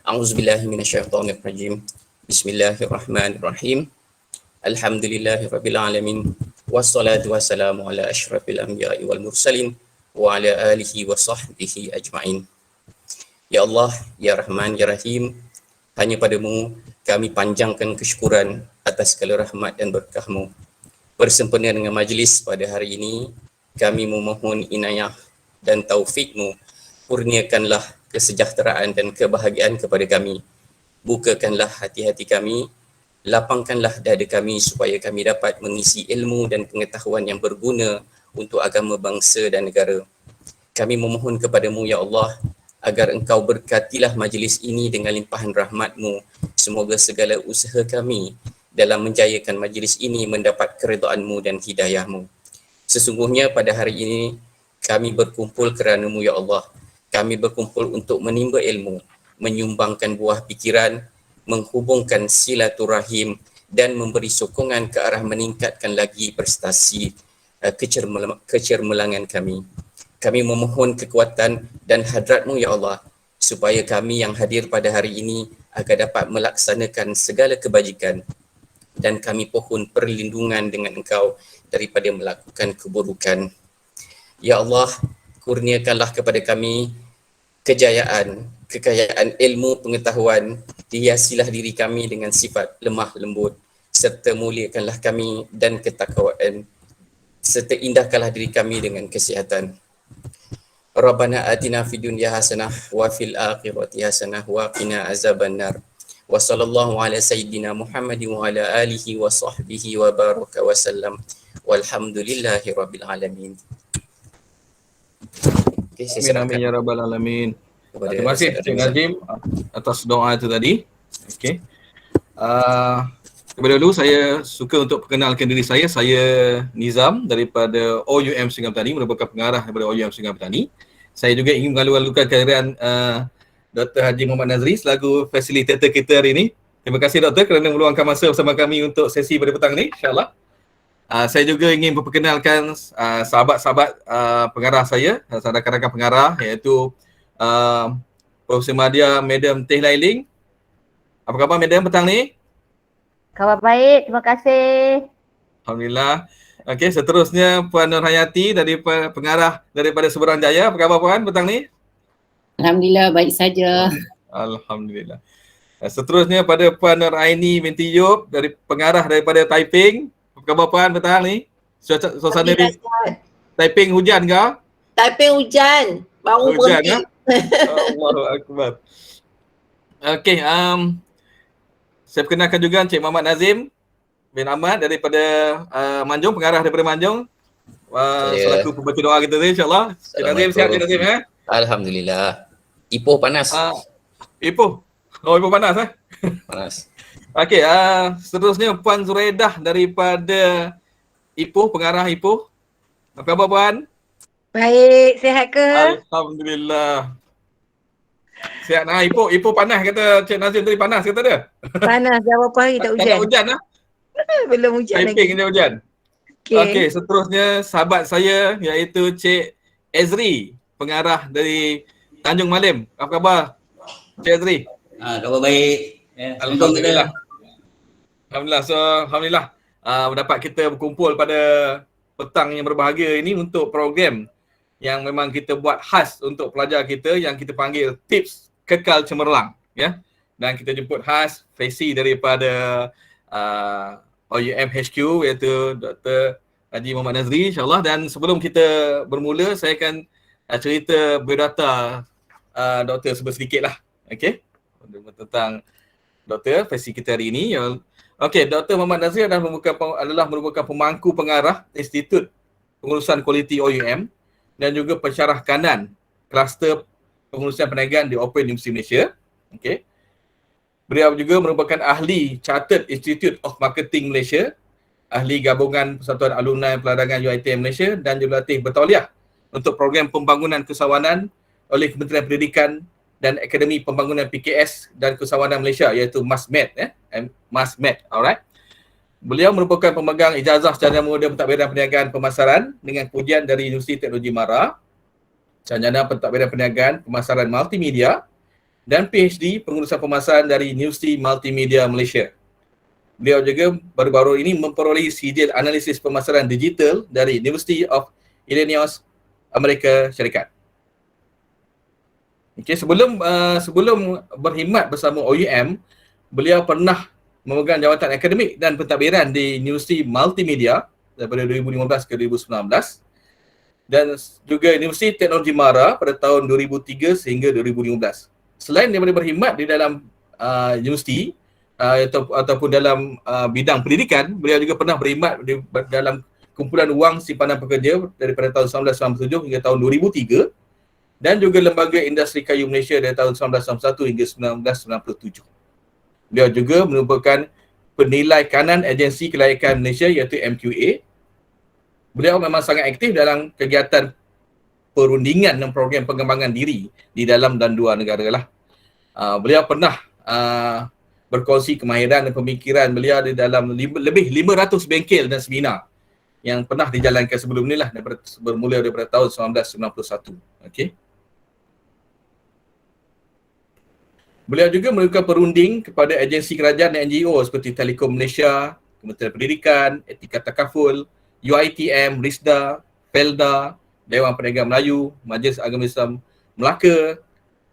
A'udzubillahi minasyaitonirrajim. Bismillahirrahmanirrahim. Alhamdulillahirabbil alamin. Wassalatu wassalamu ala asyrafil anbiya'i wal mursalin wa ala alihi wa sahbihi ajma'in. Ya Allah, ya Rahman, ya Rahim, hanya padamu kami panjangkan kesyukuran atas segala rahmat dan berkah-Mu. Bersempena dengan majlis pada hari ini, kami memohon inayah dan taufik-Mu. Kurniakanlah kesejahteraan dan kebahagiaan kepada kami. Bukakanlah hati-hati kami, lapangkanlah dada kami supaya kami dapat mengisi ilmu dan pengetahuan yang berguna untuk agama, bangsa dan negara. Kami memohon kepadamu, ya Allah, agar engkau berkatilah majlis ini dengan limpahan rahmat-Mu. Semoga segala usaha kami dalam menjayakan majlis ini mendapat keridhaan-Mu dan hidayah-Mu. Sesungguhnya pada hari ini kami berkumpul kerana-Mu, ya Allah. Kami berkumpul untuk menimba ilmu, menyumbangkan buah pikiran, menghubungkan silaturahim dan memberi sokongan ke arah meningkatkan lagi prestasi kecermelangan kami. Kami memohon kekuatan dan hadrat-Mu, ya Allah, supaya kami yang hadir pada hari ini agar dapat melaksanakan segala kebajikan, dan kami pohon perlindungan dengan Engkau daripada melakukan keburukan. Ya Allah, kurniakanlah kepada kami kejayaan, kekayaan ilmu pengetahuan, hiasilah diri kami dengan sifat lemah lembut, serta muliakanlah kami dan ketakwaan, serta indahkanlah diri kami dengan kesihatan. Rabbana atina fid dunya hasanah wa fil akhirati hasanah wa qina azabannar. Wa sallallahu ala sayyidina Muhammadin wa ala alihi wa sahbihi wa baraka wa sallam. Walhamdulillahi rabbil alamin. Okay, amin ya rabbal alamin. Terima kasih Cik Nazim atas doa itu tadi. Okey. Kepada dulu saya suka untuk perkenalkan diri saya. Saya Nizam daripada OUM Sungai Petani, merupakan pengarah daripada OUM Sungai Petani. Saya juga ingin mengalu-alukan kehadiran Dr. Haji Muhammad Nazri selaku fasilitator kita hari ini. Terima kasih Doktor kerana meluangkan masa bersama kami untuk sesi pada petang ni, insya-Allah. Saya juga ingin memperkenalkan sahabat-sahabat pengarah saya, rakan-rakan pengarah, iaitu Profesor Madia Madam Teh Lailing. Apa khabar Madam petang ni? Khabar baik, terima kasih. Alhamdulillah. Okey, seterusnya Puan Nur Hayati daripada pengarah daripada Seberang Jaya. Apa khabar Puan petang ni? Alhamdulillah, baik saja. Alhamdulillah. Seterusnya pada Puan Nur Aini binti Yub dari pengarah daripada Taiping. Apa khabar Puan petang ni? Suasana di Taiping hujan ke? Taiping hujan, baru Hujan berhenti. Allahu Akbar. Okey, saya perkenalkan juga Encik Muhammad Nazim bin Ahmad daripada Manjung, pengarah daripada Manjung. Selaku pembaca doa kita ni, insya-Allah. Encik Nazim sihat Encik Nazim Alhamdulillah. Ipoh panas. Ipoh. Oh, Ipoh panas Panas. Okey, seterusnya Puan Zuraidah daripada Ipoh, pengarah Ipoh. Apa khabar Puan? Baik, sihat ke? Alhamdulillah. Sihat nah. Ipoh panas kata Cik Nazim tadi, panas kata dia. Panas, dah berapa hari tak hujan. Tak hujan lah. Belum hujan lagi. Taiping dia hujan. Okey, seterusnya sahabat saya iaitu Cik Ezri, pengarah dari Tanjung Malim. Apa khabar Cik Ezri? Khabar baik. Alhamdulillah. Alhamdulillah. So, alhamdulillah dapat kita berkumpul pada petang yang berbahagia ini untuk program yang memang kita buat khas untuk pelajar kita yang kita panggil Tips Kekal Cemerlang, ya. Dan kita jemput khas Faisi daripada OUM HQ iaitu Dr. Haji Muhammad Nazri, insya-Allah. Dan sebelum kita bermula, saya akan cerita biodata Doktor sedikit lah. Okey, tentang Doktor Faisi kita hari ini. Okey, Dr. Muhammad Nazri adalah merupakan pemangku pengarah Institut Pengurusan Kualiti OUM dan juga pensyarah kanan kluster pengurusan perniagaan di Open University Malaysia. Okey. Beliau juga merupakan ahli Chartered Institute of Marketing Malaysia, ahli gabungan Persatuan Alumni Peladangan UiTM Malaysia dan jurulatih bertauliah untuk program pembangunan kesawanan oleh Kementerian Pendidikan dan Akademi Pembangunan PKS dan Kesawanan Malaysia iaitu MASMED, MASMED, alright. Beliau merupakan pemegang ijazah sarjana muda pentadbiran perniagaan pemasaran dengan pujian dari Universiti Teknologi Mara, sarjana pentadbiran perniagaan pemasaran multimedia dan PhD pengurusan pemasaran dari Universiti Multimedia Malaysia. Beliau juga baru-baru ini memperoleh sijil analisis pemasaran digital dari University of Illinois, Amerika Syarikat. Okey, sebelum berkhidmat bersama OUM, beliau pernah memegang jawatan akademik dan pentadbiran di Universiti Multimedia daripada 2015 ke 2019 dan juga Universiti Teknologi Mara pada tahun 2003 sehingga 2015. Selain daripada berkhidmat di dalam universiti ataupun dalam bidang pendidikan, beliau juga pernah berkhidmat dalam kumpulan wang simpanan pekerja daripada tahun 1997 hingga tahun 2003 dan juga Lembaga Industri Kayu Malaysia dari tahun 1991 hingga 1997. Beliau juga merupakan penilai kanan agensi kelayakan Malaysia iaitu MQA. Beliau memang sangat aktif dalam kegiatan perundingan dan program pengembangan diri di dalam dan luar negara lah. Beliau pernah berkongsi kemahiran dan pemikiran beliau di dalam lebih 500 bengkel dan seminar yang pernah dijalankan sebelum ni lah, bermula daripada tahun 1991. Okey. Beliau juga melakukan perunding kepada agensi kerajaan dan NGO seperti Telekom Malaysia, Kementerian Pendidikan, Etika Takaful, UiTM, RISDA, Felda, Dewan Perniagaan Melayu, Majlis Agama Islam Melaka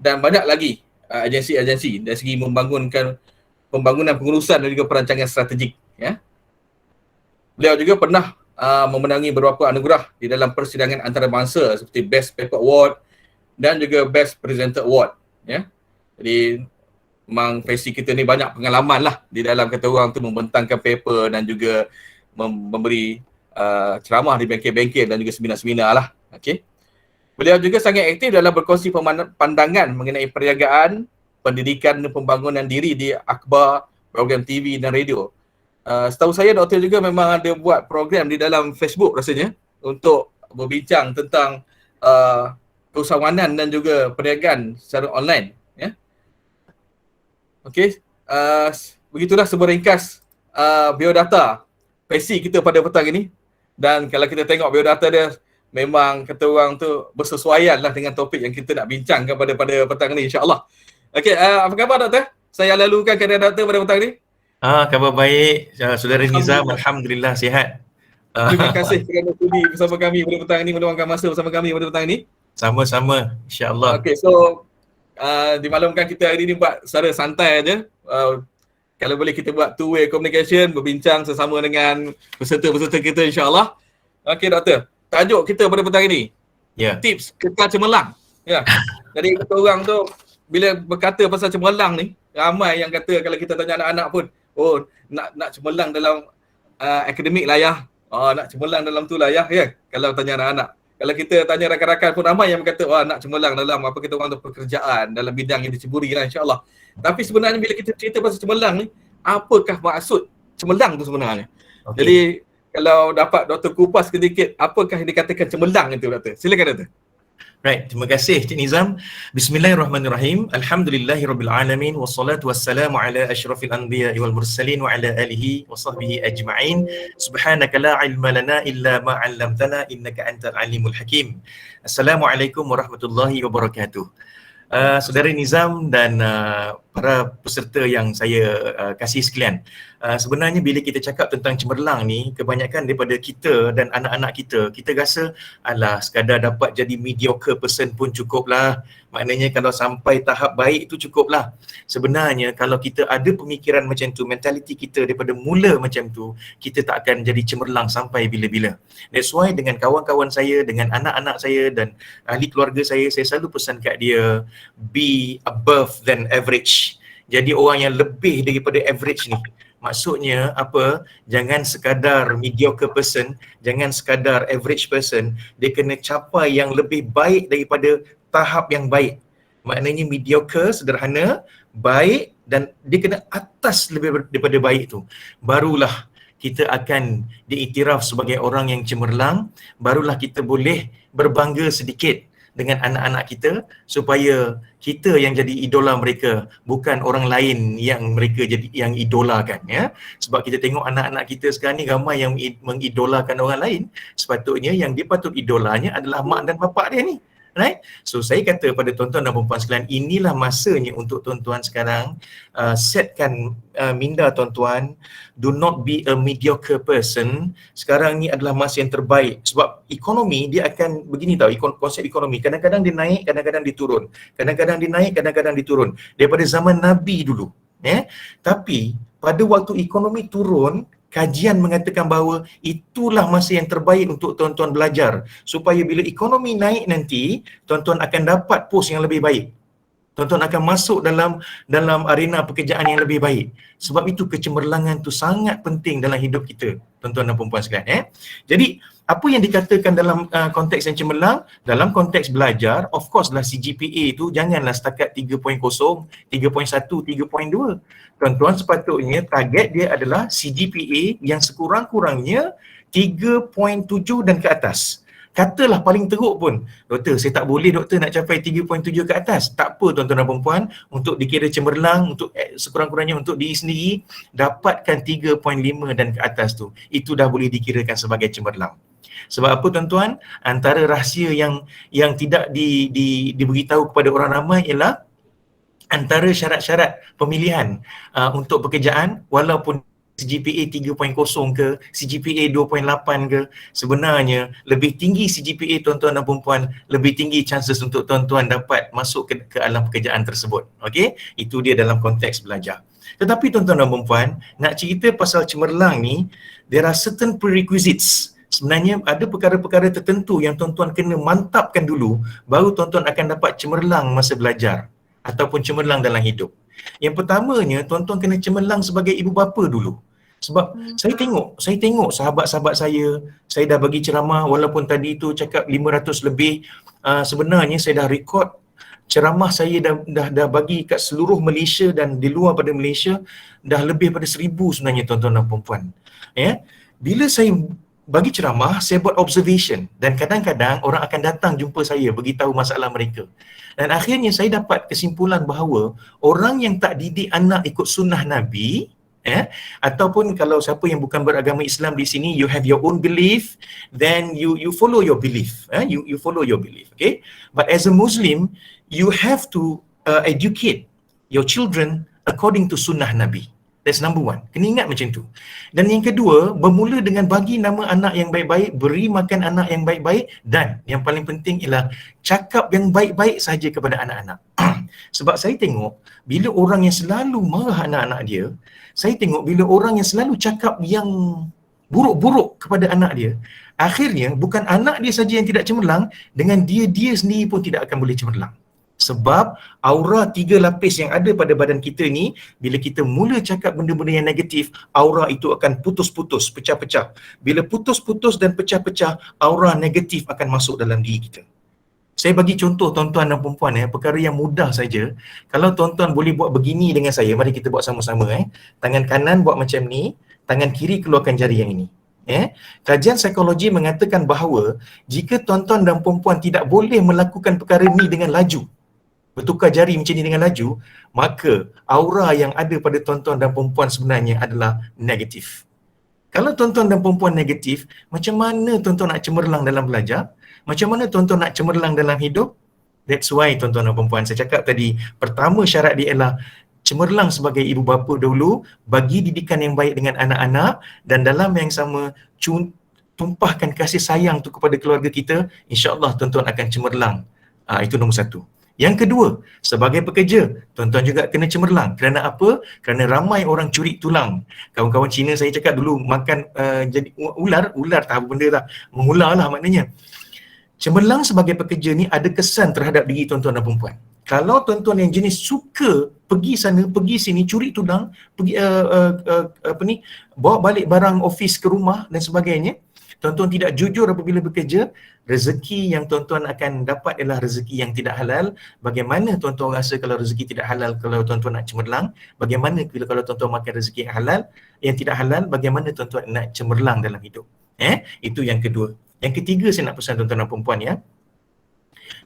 dan banyak lagi agensi-agensi dari segi membangunkan pembangunan pengurusan dan juga perancangan strategik. Ya. Beliau juga pernah memenangi beberapa anugerah di dalam persidangan antarabangsa seperti Best Paper Award dan juga Best Presenter Award. Ya. Jadi memang versi kita ni banyak pengalaman lah di dalam kata orang tu membentangkan paper dan juga memberi ceramah di bengkel-bengkel dan juga seminar-seminar lah. Okay. Beliau juga sangat aktif dalam berkongsi pandangan mengenai perniagaan, pendidikan dan pembangunan diri di akhbar, program TV dan radio. Setahu saya doktor juga memang ada buat program di dalam Facebook rasanya untuk berbincang tentang keusahawanan dan juga perniagaan secara online. Ya. Okey, begitulah sebuah ringkas biodata versi kita pada petang ini. Dan kalau kita tengok biodata dia, memang kata orang tu bersesuaian lah dengan topik yang kita nak bincangkan pada petang ni, insyaAllah. Okey, apa khabar doktor? Saya lalukan keadaan doktor pada petang ni. Khabar baik, saudara Nizam, Alhamdulillah sihat. Terima kasih kerana sudi bersama kami pada petang ini, meluangkan masa bersama kami pada petang ini. Sama-sama, insyaAllah. Okey, so dimaklumkan kita hari ni buat secara santai aja. Kalau boleh kita buat two-way communication, berbincang sesama dengan peserta-peserta kita, insyaAllah. Okey doktor, tajuk kita pada petang ini, tips kekal cemerlang. Ya. Jadi kata orang tu bila berkata pasal cemerlang ni, ramai yang kata kalau kita tanya anak-anak pun, nak cemerlang dalam akademik lah ya. Nak cemerlang dalam tu lah ya. Kalau tanya anak-anak. Kalau kita tanya rakan-rakan pun ramai yang berkata, nak cemerlang dalam apa kita orang tu pekerjaan, dalam bidang yang diceburi lah, insyaAllah. Tapi sebenarnya bila kita cerita pasal cemerlang ni, apakah maksud cemerlang tu sebenarnya? Okay. Jadi kalau dapat doktor kupas sedikit, apakah yang dikatakan cemerlang itu doktor? Silakan doktor. Right, terima kasih Cik Nizam. Bismillahirrahmanirrahim. Alhamdulillahirrabbilalamin. Wassalatu wassalamu ala ashrafil anbiya wal mursalin wa ala alihi wa sahbihi ajma'in. Subhanaka la ilma lana illa ma 'allamtana innaka antal alimul hakim. Assalamualaikum warahmatullahi wabarakatuh. Saudara Nizam dan para peserta yang saya kasih sekalian, sebenarnya bila kita cakap tentang cemerlang ni, kebanyakan daripada kita dan anak-anak kita rasa alah sekadar dapat jadi mediocre person pun cukup lah. Maknanya kalau sampai tahap baik tu cukup lah. Sebenarnya kalau kita ada pemikiran macam tu, mentaliti kita daripada mula macam tu, kita tak akan jadi cemerlang sampai bila-bila. That's why dengan kawan-kawan saya, dengan anak-anak saya dan ahli keluarga saya selalu pesan kat dia, be above than average. Jadi orang yang lebih daripada average ni. Maksudnya apa? Jangan sekadar mediocre person, jangan sekadar average person, dia kena capai yang lebih baik daripada tahap yang baik. Maknanya mediocre, sederhana, baik dan dia kena atas lebih daripada baik tu. Barulah kita akan diiktiraf sebagai orang yang cemerlang, barulah kita boleh berbangga sedikit dengan anak-anak kita supaya kita yang jadi idola mereka, bukan orang lain yang mereka jadi yang idolakan, ya. Sebab kita tengok anak-anak kita sekarang ni ramai yang mengidolakan orang lain. Sepatutnya yang dia patut idolanya adalah mak dan bapak dia ni. Right? So saya kata pada tuan-tuan dan puan-puan sekalian, inilah masanya untuk tuan-tuan sekarang setkan minda tuan-tuan, do not be a mediocre person. Sekarang ni adalah masa yang terbaik sebab ekonomi dia akan begini tau, konsep ekonomi kadang-kadang dia naik, kadang-kadang dia turun. Kadang-kadang dia naik, kadang-kadang dia turun. Daripada zaman Nabi dulu. Tapi pada waktu ekonomi turun, kajian mengatakan bahawa itulah masa yang terbaik untuk tuan-tuan belajar supaya bila ekonomi naik nanti, tuan-tuan akan dapat pos yang lebih baik. Tuan-tuan akan masuk dalam arena pekerjaan yang lebih baik. Sebab itu kecemerlangan tu sangat penting dalam hidup kita, tuan-tuan dan puan-puan sekalian. Jadi apa yang dikatakan dalam konteks yang cemerlang, dalam konteks belajar, of course lah CGPA tu janganlah setakat 3.0, 3.1, 3.2. Tuan-tuan sepatutnya target dia adalah CGPA yang sekurang-kurangnya 3.7 dan ke atas. Katalah paling teruk pun, doktor saya tak boleh doktor nak capai 3.7 ke atas. Tak apa tuan-tuan dan puan-puan, untuk dikira cemerlang, untuk sekurang-kurangnya untuk diri sendiri, dapatkan 3.5 dan ke atas tu. Itu dah boleh dikirakan sebagai cemerlang. Sebab apa tuan-tuan? Antara rahsia yang tidak diberitahu kepada orang ramai ialah antara syarat-syarat pemilihan untuk pekerjaan, walaupun CGPA 3.0 ke, CGPA 2.8 ke, sebenarnya lebih tinggi CGPA tuan-tuan dan perempuan, lebih tinggi chances untuk tuan-tuan dapat masuk ke alam pekerjaan tersebut. Okey, itu dia dalam konteks belajar. Tetapi tuan-tuan dan perempuan, nak cerita pasal cemerlang ni, there are certain prerequisites. Sebenarnya ada perkara-perkara tertentu yang tuan-tuan kena mantapkan dulu, baru tuan-tuan akan dapat cemerlang masa belajar ataupun cemerlang dalam hidup. Yang pertamanya, tuan-tuan kena cemerlang sebagai ibu bapa dulu. Sebab saya tengok sahabat-sahabat saya dah bagi ceramah, walaupun tadi tu cakap 500 lebih, sebenarnya saya dah rekod ceramah saya dah bagi kat seluruh Malaysia dan di luar pada Malaysia, dah lebih pada 1000 sebenarnya tuan-tuan dan puan-puan. Bila saya bagi ceramah, saya buat observation dan kadang-kadang orang akan datang jumpa saya beritahu masalah mereka. Dan akhirnya saya dapat kesimpulan bahawa orang yang tak didik anak ikut sunnah Nabi, ataupun kalau siapa yang bukan beragama Islam di sini, you have your own belief, then you follow your belief, you follow your belief, okay? But as a Muslim, you have to educate your children according to sunnah Nabi. That's number one. Kena ingat macam tu. Dan yang kedua, bermula dengan bagi nama anak yang baik-baik, beri makan anak yang baik-baik, dan yang paling penting ialah cakap yang baik-baik saja kepada anak-anak. Sebab saya tengok, bila orang yang selalu marah anak-anak dia, saya tengok bila orang yang selalu cakap yang buruk-buruk kepada anak dia, akhirnya bukan anak dia saja yang tidak cemerlang, dengan dia sendiri pun tidak akan boleh cemerlang. Sebab aura 3 lapis yang ada pada badan kita ni, bila kita mula cakap benda-benda yang negatif, aura itu akan putus-putus, pecah-pecah. Bila putus-putus dan pecah-pecah, aura negatif akan masuk dalam diri kita. Saya bagi contoh tuan-tuan dan perempuan, perkara yang mudah saja. Kalau tuan-tuan boleh buat begini dengan saya, mari kita buat sama-sama. Tangan kanan buat macam ni, tangan kiri keluarkan jari yang ini. Kajian psikologi mengatakan bahawa jika tuan-tuan dan perempuan tidak boleh melakukan perkara ni dengan laju, bertukar jari macam ni dengan laju, maka aura yang ada pada tuan-tuan dan perempuan sebenarnya adalah negatif. Kalau tuan-tuan dan perempuan negatif, macam mana tuan-tuan nak cemerlang dalam belajar? Macam mana tuan-tuan nak cemerlang dalam hidup? That's why tuan-tuan dan perempuan, saya cakap tadi, pertama syarat dia ialah cemerlang sebagai ibu bapa dahulu, bagi didikan yang baik dengan anak-anak, dan dalam yang sama, tumpahkan kasih sayang tu kepada keluarga kita, insya-Allah tuan-tuan akan cemerlang. Itu nombor satu. Yang kedua, sebagai pekerja, tuan-tuan juga kena cemerlang. Kerana apa? Kerana ramai orang curi tulang. Kawan-kawan Cina saya cakap dulu, makan jadi ular tak apa benda lah, mengular lah maknanya. Cemerlang sebagai pekerja ni ada kesan terhadap diri tuan-tuan dan perempuan. Kalau tuan-tuan yang jenis suka pergi sana, pergi sini, curi tulang, pergi bawa balik barang office ke rumah dan sebagainya, tuan-tuan tidak jujur apabila bekerja, rezeki yang tuan-tuan akan dapat ialah rezeki yang tidak halal. Bagaimana tuan-tuan rasa kalau rezeki tidak halal kalau tuan-tuan nak cemerlang? Bagaimana kalau tuan-tuan makan rezeki yang halal, yang tidak halal, bagaimana tuan-tuan nak cemerlang dalam hidup? Itu yang kedua. Yang ketiga saya nak pesan tuan-tuan dan perempuan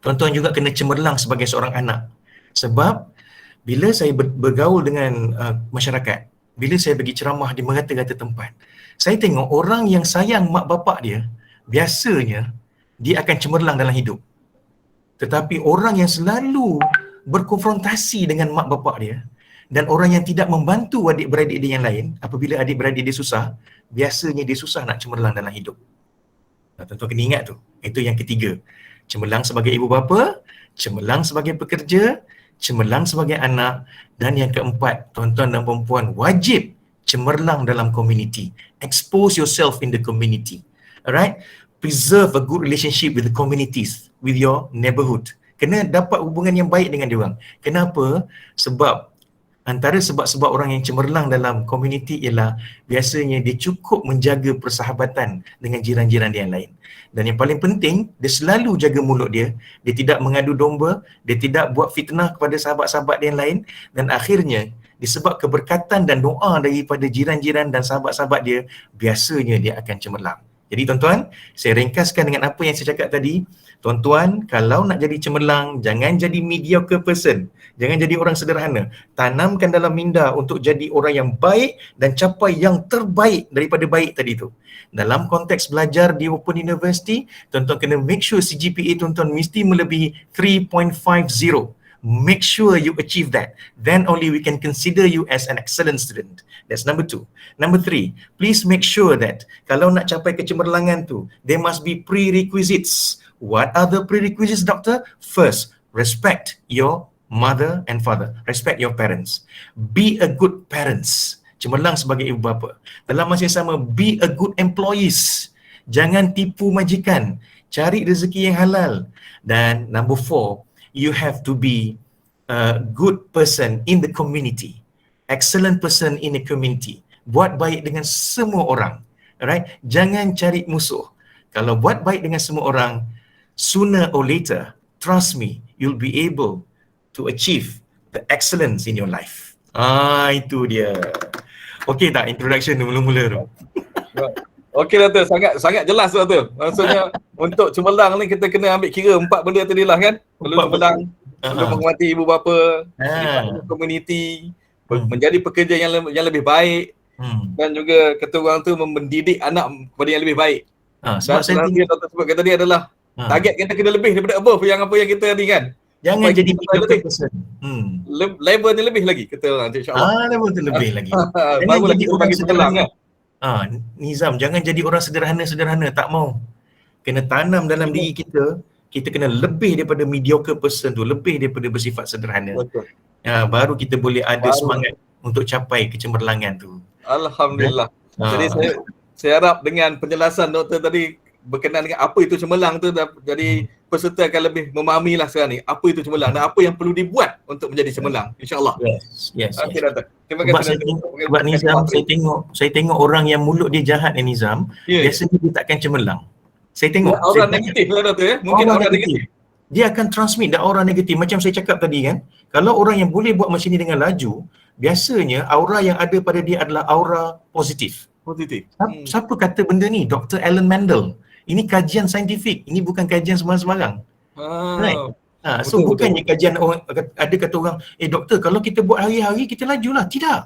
tuan-tuan juga kena cemerlang sebagai seorang anak. Sebab bila saya bergaul dengan masyarakat, bila saya bagi ceramah di merata-rata tempat, saya tengok orang yang sayang mak bapak dia, biasanya dia akan cemerlang dalam hidup. Tetapi orang yang selalu berkonfrontasi dengan mak bapak dia dan orang yang tidak membantu adik-beradik dia yang lain, apabila adik-beradik dia susah, biasanya dia susah nak cemerlang dalam hidup. Tuan-tuan kena ingat tu. Itu yang ketiga. Cemerlang sebagai ibu bapa, cemerlang sebagai pekerja, cemerlang sebagai anak, dan yang keempat, tuan-tuan dan perempuan wajib cemerlang dalam community. Expose yourself in the community. Alright? Preserve a good relationship with the communities, with your neighborhood. Kena dapat hubungan yang baik dengan diorang. Kenapa? Sebab antara sebab-sebab orang yang cemerlang dalam community ialah biasanya dia cukup menjaga persahabatan dengan jiran-jiran dia yang lain. Dan yang paling penting, dia selalu jaga mulut dia, dia tidak mengadu domba, dia tidak buat fitnah kepada sahabat-sahabat dia yang lain, dan akhirnya disebab keberkatan dan doa daripada jiran-jiran dan sahabat-sahabat dia, biasanya dia akan cemerlang. Jadi tuan-tuan, saya ringkaskan dengan apa yang saya cakap tadi. Tuan-tuan, kalau nak jadi cemerlang, jangan jadi mediocre person. Jangan jadi orang sederhana. Tanamkan dalam minda untuk jadi orang yang baik dan capai yang terbaik daripada baik tadi tu. Dalam konteks belajar di Open University, tuan-tuan kena make sure CGPA tuan-tuan mesti melebihi 3.50. Make sure you achieve that. Then only we can consider you as an excellent student. That's number 2. Number 3, please make sure that kalau nak capai kecemerlangan tu, there must be prerequisites. What are the prerequisites, doctor? First, respect your mother and father. Respect your parents. Be a good parents. Cemerlang sebagai ibu bapa. Dalam masa yang sama, be a good employees. Jangan tipu majikan. Cari rezeki yang halal. Dan number 4, you have to be a good person in the community. Excellent person in the community. Buat baik dengan semua orang. Alright? Jangan cari musuh. Kalau buat baik dengan semua orang, sooner or later, trust me, you'll be able to achieve the excellence in your life. Itu dia. Okey tak introduction tu mula-mula tu? Okey Dato', sangat jelas Dato'. Maksudnya untuk cemerlang ni kita kena ambil kira 4 benda tadi lah kan. Perlu cemerlang, perlu menghormati ibu bapa, community, menjadi pekerja yang lebih baik, dan juga kata orang tu mendidik anak kepada yang lebih baik. Sebab saya yang Dato' sebutkan tadi adalah target kita kena lebih daripada above yang apa yang kita ni kan. Jangan jadi mediocre person. Level ni lebih lagi kata orang insya-Allah. Level tu lebih lagi. Baru lagi orang sederhana. Nizam, jangan jadi orang sederhana-sederhana, tak mau. Kena tanam dalam diri kita, kita kena lebih daripada mediocre person tu, lebih daripada bersifat sederhana. Betul. Baru kita boleh ada semangat untuk capai kecemerlangan tu. Alhamdulillah. Jadi saya harap dengan penjelasan doktor tadi berkenaan dengan apa itu cemerlang tu, jadi peserta akan lebih memahami lah sekarang ni apa itu cemerlang dan apa yang perlu dibuat untuk menjadi cemerlang, insya-Allah. Yes. Okey Dato'. Terima kasih. Sebab Nizam, saya tengok orang yang mulut dia jahat ni Nizam, biasanya dia takkan cemerlang. Saya tengok orang negatif lah Dato' ya. Mungkin orang negatif. Dia akan transmit aura negatif. Macam saya cakap tadi kan, kalau orang yang boleh buat macam ni dengan laju, biasanya aura yang ada pada dia adalah aura positif. Siapa kata benda ni? Dr. Alan Mendel. Ini kajian saintifik. Ini bukan kajian sembarang-sembarang. Right? So bukannya kajian orang, ada kata orang, doktor kalau kita buat hari-hari kita lajulah. Tidak.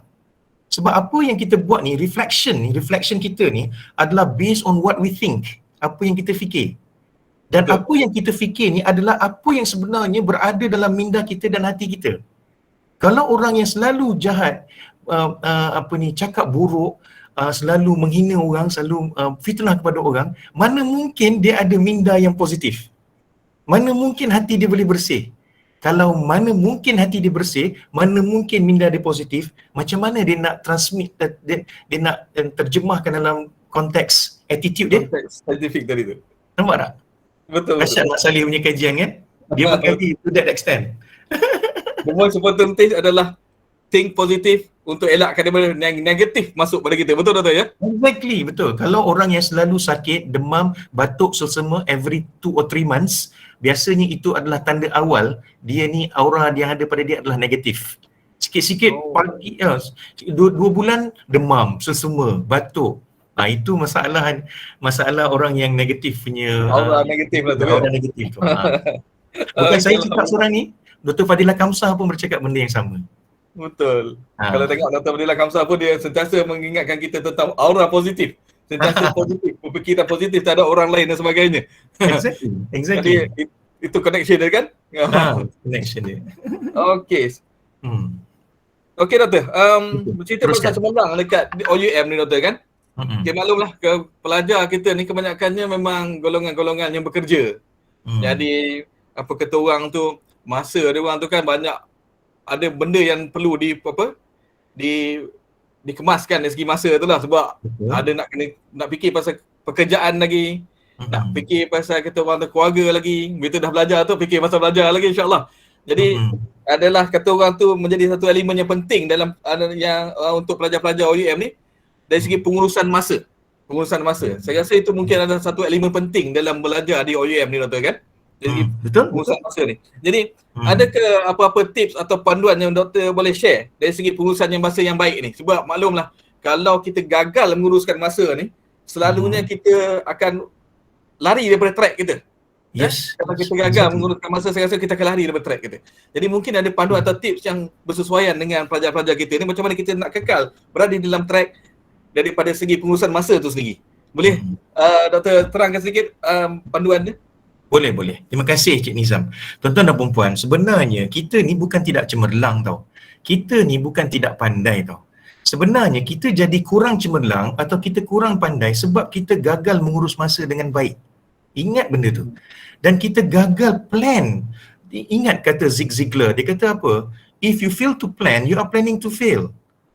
Sebab apa yang kita buat ni, reflection kita ni adalah based on what we think. Apa yang kita fikir. Dan apa yang kita fikir ni adalah apa yang sebenarnya berada dalam minda kita dan hati kita. Kalau orang yang selalu jahat, cakap buruk, selalu menghina orang, selalu fitnah kepada orang, mana mungkin dia ada minda yang positif? Mana mungkin hati dia boleh bersih? Kalau mana mungkin hati dia bersih, mana mungkin minda dia positif, macam mana dia nak transmit, dia nak terjemahkan dalam konteks attitude dia? Konteks saintifik tadi tu. Nampak tak? Betul. Asyad Mak Saleh punya kajian kan? Dia berkati to that extent. The most important thing adalah think positif untuk elakkan daripada negatif masuk pada kita. Betul tak ya? Exactly, betul. Kalau orang yang selalu sakit, demam, batuk, selsema every 2 or 3 months, biasanya itu adalah tanda awal dia ni aura yang ada pada dia adalah negatif. Sikit-sikit pagi, 2 bulan demam, selsema, batuk. Itu masalah orang yang negatif punya aura negatif lah tu. Aura negatif tu. Bukan saya cakap seorang ni, Dr. Fadilah Kamsah pun bercakap benda yang sama. Betul. Kalau tengok Dr. Fadilah Kamsah pun dia sentiasa mengingatkan kita tentang aura positif. Sentiasa positif, berfikiran positif terhadap orang lain dan sebagainya. Exactly. Jadi itu connection dia kan? Connection dia. Okey. Okey doktor, bercerita Teruskan. pasal semalam dekat OUM ni doktor kan? Okay, maklumlah pelajar kita ni kebanyakannya memang golongan-golongan yang bekerja. Jadi apa kata orang tu, masa dia orang tu kan banyak ada benda yang perlu dikemaskan dari segi masa tu lah, sebab ada nak fikir pasal pekerjaan lagi, nak fikir pasal kata orang tu keluarga lagi, bila dah belajar tu fikir pasal belajar lagi, insyaAllah. Jadi adalah kata orang tu menjadi satu elemen yang penting dalam untuk pelajar-pelajar OUM ni dari segi pengurusan masa. Saya rasa itu mungkin adalah satu elemen penting dalam belajar di OUM ni doktor kan? Jadi pengurusan masa ni. Jadi adakah apa-apa tips atau panduan yang doktor boleh share dari segi pengurusan yang masa yang baik ni? Sebab maklumlah kalau kita gagal menguruskan masa ni, selalunya kita akan lari daripada track kita. Yes. Kalau kita gagal menguruskan masa, saya rasa kita akan lari daripada track kita. Jadi mungkin ada panduan atau tips yang bersesuaian dengan pelajar-pelajar kita ni, macam mana kita nak kekal berada di dalam track daripada segi pengurusan masa tu sendiri. Boleh doktor terangkan sedikit panduan dia? Boleh. Terima kasih Cik Nizam. Tuan-tuan dan puan-puan, sebenarnya kita ni bukan tidak cemerlang tau. Kita ni bukan tidak pandai tau. Sebenarnya kita jadi kurang cemerlang atau kita kurang pandai sebab kita gagal mengurus masa dengan baik. Ingat benda tu. Dan kita gagal plan. Ingat kata Zig Ziglar, dia kata apa? If you fail to plan, you are planning to fail.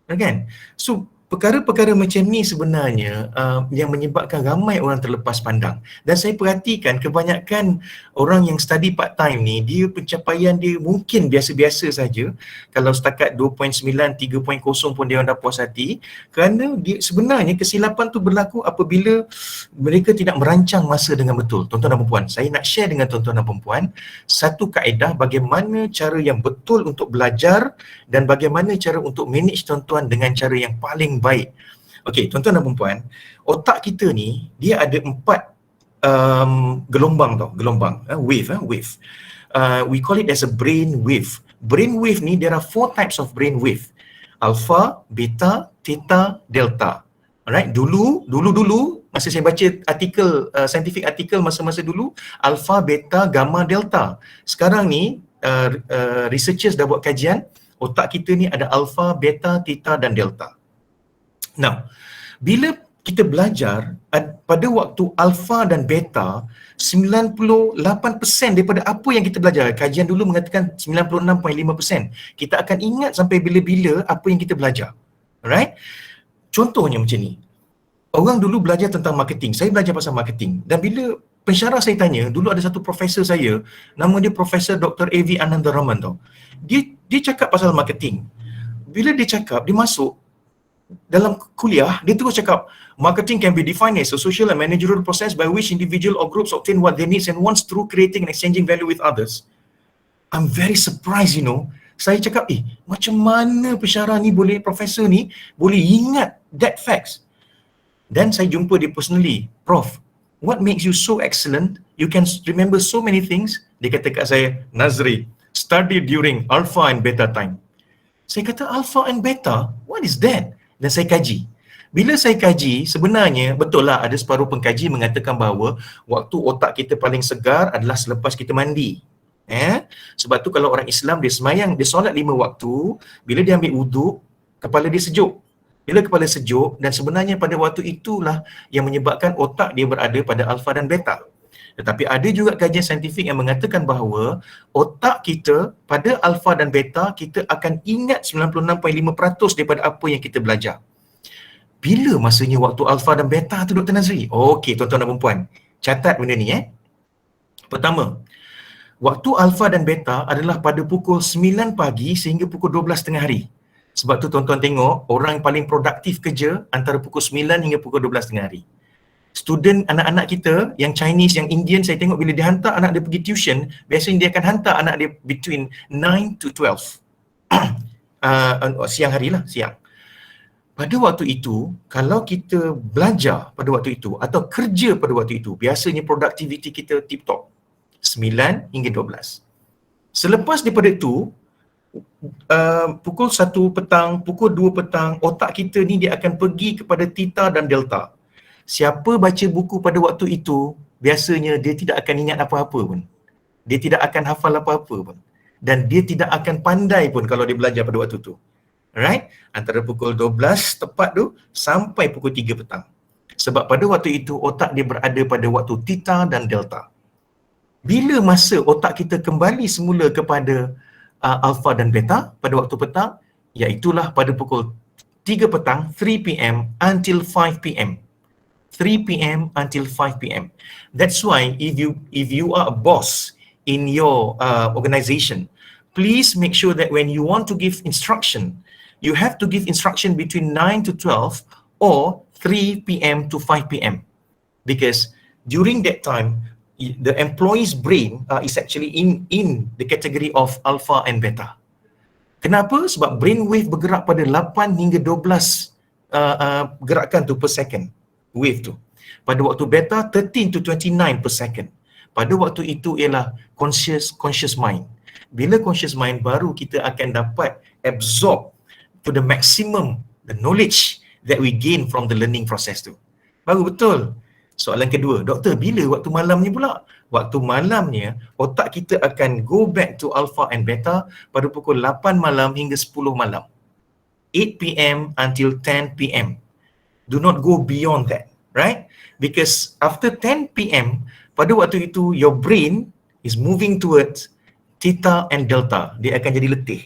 Kan? So perkara-perkara macam ni sebenarnya yang menyebabkan ramai orang terlepas pandang. Dan saya perhatikan kebanyakan orang yang study part time ni, dia pencapaian dia mungkin biasa-biasa saja. Kalau setakat 2.9, 3.0 pun dia orang dah puas hati, kerana dia sebenarnya kesilapan tu berlaku apabila mereka tidak merancang masa dengan betul. Tuan-tuan dan puan-puan, saya nak share dengan tuan-tuan dan puan-puan satu kaedah bagaimana cara yang betul untuk belajar dan bagaimana cara untuk manage tuan-tuan dengan cara yang paling baik. Okey, tuan-tuan dan puan-puan, otak kita ni dia ada 4 gelombang tau, wave. We call it as a brain wave. Brain wave ni there are 4 types of brain wave. Alpha, beta, theta, delta. Alright, dulu masa saya baca artikel scientific artikel masa-masa dulu, alpha, beta, gamma, delta. Sekarang ni researchers dah buat kajian, otak kita ni ada alpha, beta, theta dan delta. Now, bila kita belajar pada waktu alpha dan beta, 98% daripada apa yang kita belajar, kajian dulu mengatakan 96.5%, kita akan ingat sampai bila-bila apa yang kita belajar. Alright? Contohnya macam ni. Orang dulu belajar tentang marketing. Saya belajar pasal marketing. Dan bila pensyarah saya tanya, dulu ada satu profesor saya, nama dia Profesor Dr. A.V. Anandaraman tau. Dia cakap pasal marketing. Bila dia cakap, dia masuk dalam kuliah, dia terus cakap, marketing can be defined as a social and managerial process by which individual or groups obtain what they need and wants through creating and exchanging value with others. I'm very surprised, you know. Saya cakap, macam mana pensyarah ni boleh, profesor ni boleh ingat that facts. Dan saya jumpa dia personally. Prof, what makes you so excellent? You can remember so many things. Dia kata kat saya, Nazri, study during alpha and beta time. Saya kata, alpha and beta? What is that? Dan saya kaji. Bila saya kaji, sebenarnya betul lah ada separuh pengkaji mengatakan bahawa waktu otak kita paling segar adalah selepas kita mandi. Sebab tu kalau orang Islam dia semayang, dia solat 5 waktu, bila dia ambil wuduk, kepala dia sejuk. Bila kepala sejuk, dan sebenarnya pada waktu itulah yang menyebabkan otak dia berada pada alfa dan beta. Tetapi ada juga kajian saintifik yang mengatakan bahawa otak kita pada alfa dan beta, kita akan ingat 96.5% daripada apa yang kita belajar. Bila masanya waktu alfa dan beta tu Dr. Nazri? Okey tuan-tuan dan puan-puan, catat benda ni Pertama, waktu alfa dan beta adalah pada pukul 9 pagi sehingga pukul 12 tengah hari. Sebab tu tuan-tuan tengok, orang yang paling produktif kerja antara pukul 9 hingga pukul 12 tengah hari. Student anak-anak kita yang Chinese, yang Indian, saya tengok bila dia hantar anak dia pergi tuition, biasanya dia akan hantar anak dia between 9 to 12. Siang hari lah, siang. Pada waktu itu, kalau kita belajar pada waktu itu atau kerja pada waktu itu, biasanya produktiviti kita tip-top. 9 hingga 12. Selepas daripada itu, pukul 1 petang, pukul 2 petang, otak kita ni dia akan pergi kepada theta dan delta. Siapa baca buku pada waktu itu, biasanya dia tidak akan ingat apa-apa pun. dia tidak akan hafal apa-apa pun. Dan dia tidak akan pandai pun kalau dia belajar pada waktu tu. Right? Antara pukul 12 tepat tu sampai pukul 3 petang. Sebab pada waktu itu otak dia berada pada waktu theta dan delta. Bila masa otak kita kembali semula kepada alpha dan beta pada waktu petang, iaitulah pada pukul 3 petang, 3 p.m. until 5 p.m. 3 p.m. until 5 p.m. That's why if you are a boss in your organization, please make sure that when you want to give instruction, you have to give instruction between 9 to 12 or 3 p.m. to 5 p.m. Because during that time, the employee's brain is actually in the category of alpha and beta. Kenapa? Sebab brain wave bergerak pada 8 hingga 12 gerakan tu per second. Wave tu. Pada waktu beta, 13 to 29 per second. Pada waktu itu ialah conscious mind. Bila conscious mind, baru kita akan dapat absorb to the maximum the knowledge that we gain from the learning process tu. Baru betul. Soalan kedua, doktor, bila waktu malamnya pula? Waktu malamnya, otak kita akan go back to alpha and beta pada pukul 8 malam hingga 10 malam. 8 p.m. until 10 p.m. Do not go beyond that, right? Because after 10 p.m., pada waktu itu, your brain is moving towards theta and delta. Dia akan jadi letih.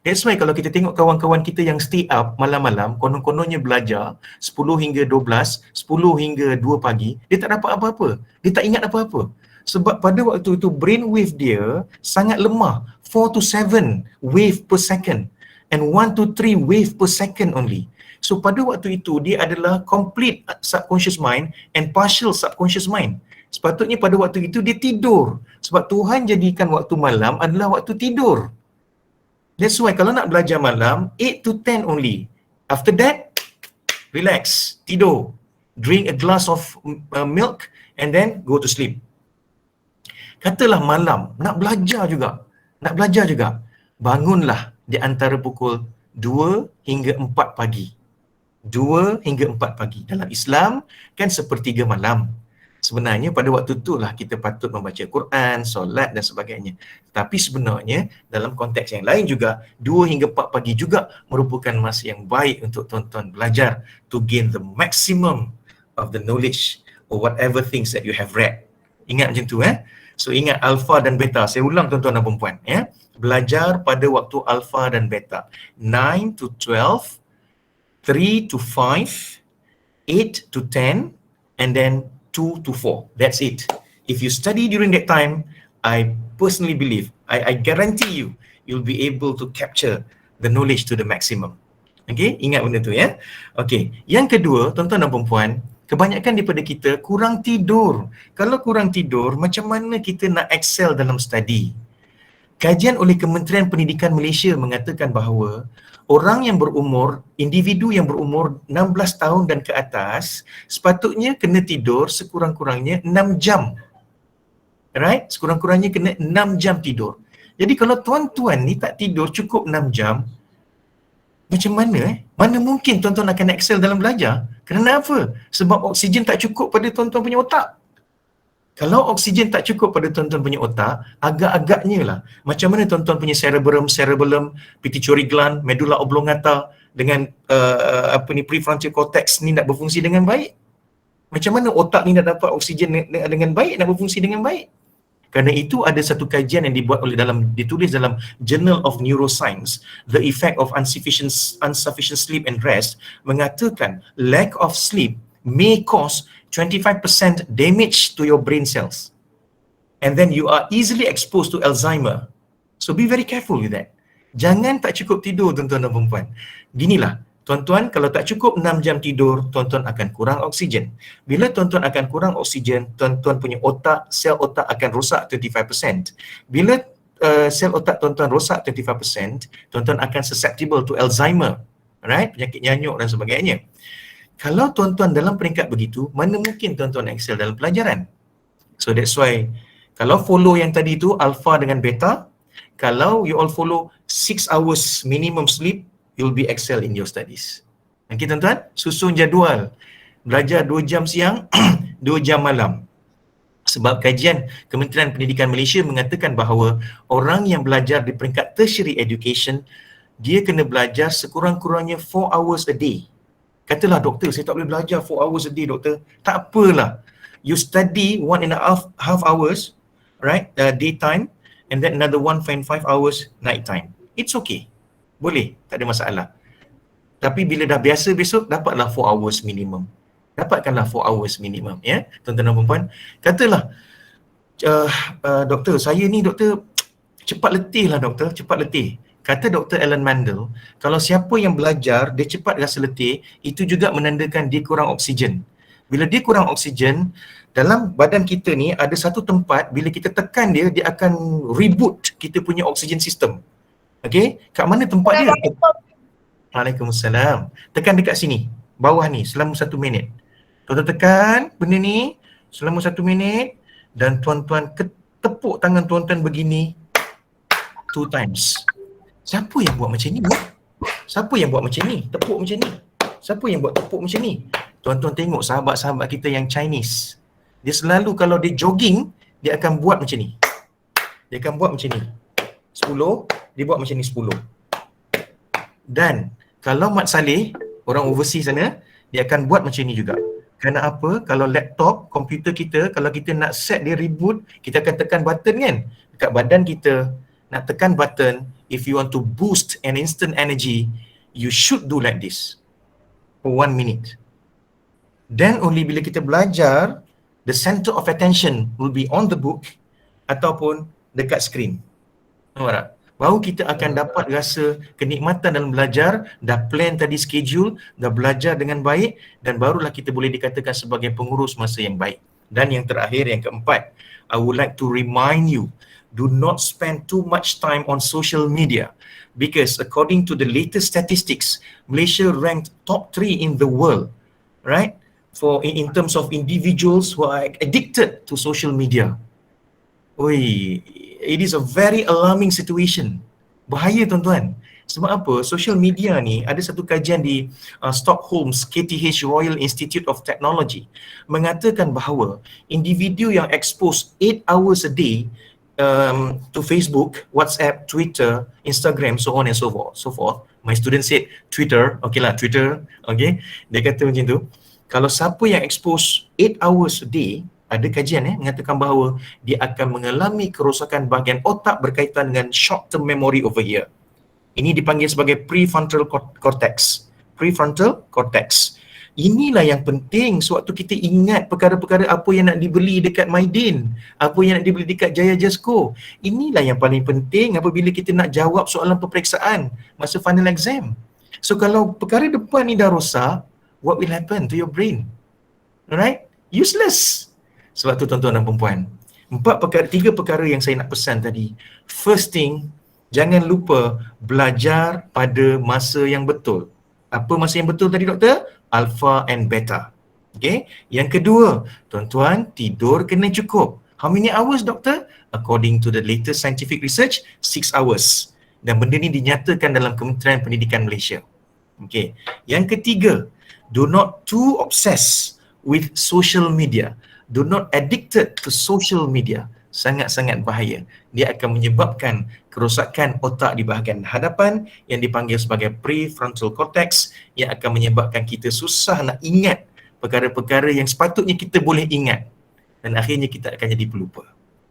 That's why kalau kita tengok kawan-kawan kita yang stay up malam-malam, konon-kononnya belajar 10 hingga 12, 10 hingga 2 pagi, dia tak dapat apa-apa. Dia tak ingat apa-apa. Sebab pada waktu itu brain wave dia sangat lemah. 4 to 7 wave per second and 1 to 3 wave per second only. So pada waktu itu dia adalah complete subconscious mind and partial subconscious mind. Sepatutnya pada waktu itu dia tidur. Sebab Tuhan jadikan waktu malam adalah waktu tidur. That's why kalau nak belajar malam, 8 to 10 only. After that, relax, tidur. Drink a glass of milk and then go to sleep. Katalah malam, nak belajar juga. Bangunlah di antara pukul 2 hingga 4 pagi. 2 hingga 4 pagi. Dalam Islam kan sepertiga malam. Sebenarnya pada waktu itulah kita patut membaca Quran, solat dan sebagainya. Tapi sebenarnya dalam konteks yang lain juga 2 hingga 4 pagi juga merupakan masa yang baik untuk tuan-tuan belajar to gain the maximum of the knowledge or whatever things that you have read. Ingat macam tu So ingat alpha dan beta. Saya ulang tuan-tuan dan puan-puan Belajar pada waktu alpha dan beta. 9 to 12, 3 to 5, 8 to 10 and then 2 to 4. That's it. If you study during that time, I personally believe, I guarantee you, you'll be able to capture the knowledge to the maximum. Okay, ingat benda tu Okay, yang kedua, tuan-tuan dan perempuan, kebanyakan daripada kita kurang tidur. Kalau kurang tidur, macam mana kita nak excel dalam study? Kajian oleh Kementerian Pendidikan Malaysia mengatakan bahawa orang yang berumur, individu yang berumur 16 tahun dan ke atas sepatutnya kena tidur sekurang-kurangnya 6 jam. Right? Sekurang-kurangnya kena 6 jam tidur. Jadi kalau tuan-tuan ni tak tidur cukup 6 jam, macam mana Mana mungkin tuan-tuan akan excel dalam belajar? Kerana apa? Sebab oksigen tak cukup pada tuan-tuan punya otak. Kalau oksigen tak cukup pada tuan-tuan punya otak, agak-agaknya lah macam mana tuan-tuan punya cerebellum, pituitary gland, medulla oblongata dengan prefrontal cortex ni nak berfungsi dengan baik. Macam mana otak ni nak dapat oksigen dengan baik, nak berfungsi dengan baik? Kerana itu ada satu kajian yang ditulis dalam Journal of Neuroscience, The Effect of Insufficient Sleep and Rest, mengatakan lack of sleep may cause 25% damage to your brain cells. And then you are easily exposed to Alzheimer. So be very careful with that. Jangan tak cukup tidur tuan-tuan dan perempuan. Ginilah, tuan-tuan kalau tak cukup 6 jam tidur, tuan-tuan akan kurang oksigen. Bila tuan-tuan akan kurang oksigen, tuan-tuan punya otak, sel otak akan rosak 25%. Bila sel otak tuan-tuan rosak 25%, tuan-tuan akan susceptible to Alzheimer, right? Penyakit nyanyuk dan sebagainya. Kalau tuan-tuan dalam peringkat begitu, mana mungkin tuan-tuan excel dalam pelajaran? So that's why, kalau follow yang tadi tu, alpha dengan beta, kalau you all follow 6 hours minimum sleep, you'll be excel in your studies. Okay tuan-tuan, susun jadual. Belajar 2 jam siang, 2 jam malam. Sebab kajian Kementerian Pendidikan Malaysia mengatakan bahawa orang yang belajar di peringkat tertiary education, dia kena belajar sekurang-kurangnya 4 hours a day. Katalah, doktor, saya tak boleh belajar 4 hours a day, doktor. Tak apalah. You study 1.5 hours, right, daytime, and then another 1.5 hours night time. It's okay. Boleh, tak ada masalah. Tapi bila dah biasa besok, dapatlah 4 hours minimum. Dapatkanlah 4 hours minimum, ya, tuan-tuan dan puan-puan. Katalah, doktor, saya ni doktor cepat letih lah doktor, cepat letih. Kata Dr. Alan Mandel, kalau siapa yang belajar, dia cepat rasa letih, itu juga menandakan dia kurang oksigen. Bila dia kurang oksigen, dalam badan kita ni ada satu tempat, bila kita tekan dia, dia akan reboot kita punya oksigen system. Okay? Kat mana tempat dia? Waalaikumsalam. Tekan dekat sini, bawah ni, selama 1 minit. Tuan-tuan tekan benda ni selama 1 minit dan tuan-tuan tepuk tangan tuan-tuan begini 2 times. Siapa yang buat macam ni? Siapa yang buat macam ni? Tepuk macam ni. Siapa yang buat tepuk macam ni? Tuan-tuan tengok sahabat-sahabat kita yang Chinese. Dia selalu kalau dia jogging, dia akan buat macam ni. Dia akan buat macam ni. 10, dia buat macam ni 10. Dan kalau Mat Saleh, orang overseas sana, dia akan buat macam ni juga. Kerana apa? Kalau laptop, komputer kita, kalau kita nak set dia reboot, kita akan tekan button kan? Dekat badan kita, nak tekan button. If you want to boost an instant energy, you should do like this for 1 minute. Then only bila kita belajar, the center of attention will be on the book ataupun dekat screen. Nampak tak? Baru kita akan dapat rasa kenikmatan dalam belajar, dah plan tadi schedule, dah belajar dengan baik, dan barulah kita boleh dikatakan sebagai pengurus masa yang baik. Dan yang terakhir, yang keempat, I would like to remind you, do not spend too much time on social media because according to the latest statistics, Malaysia ranked top 3 in the world, right? For in terms of individuals who are addicted to social media. Oi, it is a very alarming situation. Bahaya tuan-tuan. Sebab apa? Social media ni, ada satu kajian di Stockholm's KTH Royal Institute of Technology mengatakan bahawa individu yang expose 8 hours a day to Facebook, WhatsApp, Twitter, Instagram, so on and so forth. My student said Twitter, okay lah Twitter, okay. Dia kata macam tu. Kalau siapa yang expose 8 hours a day, ada kajian mengatakan bahawa dia akan mengalami kerosakan bahagian otak berkaitan dengan short term memory over here. Ini dipanggil sebagai prefrontal cortex. Prefrontal cortex. Inilah yang penting sewaktu kita ingat perkara-perkara apa yang nak dibeli dekat Maidin, apa yang nak dibeli dekat Jaya Jasko. Inilah yang paling penting apabila kita nak jawab soalan peperiksaan masa final exam. So kalau perkara depan ni dah rosak, what will happen to your brain? Alright? Useless. Sebab tu tuan-tuan dan perempuan, 3 perkara yang saya nak pesan tadi. First thing, jangan lupa belajar pada masa yang betul. Apa masa yang betul tadi doktor? Alpha and beta. Okay. Yang kedua, tuan-tuan, tidur kena cukup. How many hours doktor? According to the latest scientific research, 6 hours. Dan benda ni dinyatakan dalam Kementerian Pendidikan Malaysia. Okay. Yang ketiga, do not too obsessed with social media. Do not addicted to social media. Sangat-sangat bahaya. Dia akan menyebabkan kerosakan otak di bahagian hadapan yang dipanggil sebagai prefrontal cortex yang akan menyebabkan kita susah nak ingat perkara-perkara yang sepatutnya kita boleh ingat dan akhirnya kita akan jadi pelupa.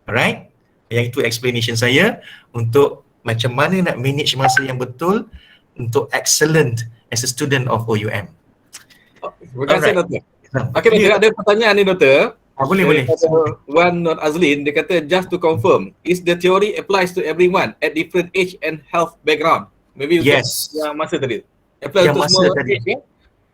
Alright? Yang itu explanation saya untuk macam mana nak manage masa yang betul untuk excellent as a student of OUM. Terima kasih doktor. Okey, ada pertanyaan ni doktor. Boleh. Wan Not Azlin, dia kata just to confirm, is the theory applies to everyone at different age and health background? Maybe yes. Yang masa tadi. Apply yang untuk masa semua tadi.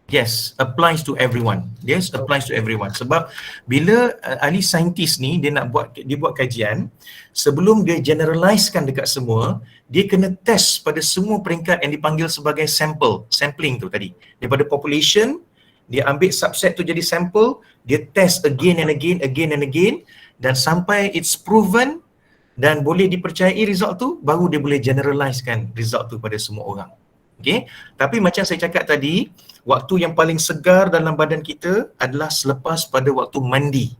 Yes, applies to everyone. Yes, applies to everyone. Sebab bila ahli saintis ni dia buat kajian, sebelum dia generalizekan dekat semua, dia kena test pada semua peringkat yang dipanggil sebagai sampling tu tadi. Daripada population, dia ambil subset tu jadi sampel, dia test again and again dan sampai it's proven dan boleh dipercayai result tu, baru dia boleh generalizekan result tu pada semua orang. Okay? Tapi macam saya cakap tadi, waktu yang paling segar dalam badan kita adalah selepas pada waktu mandi.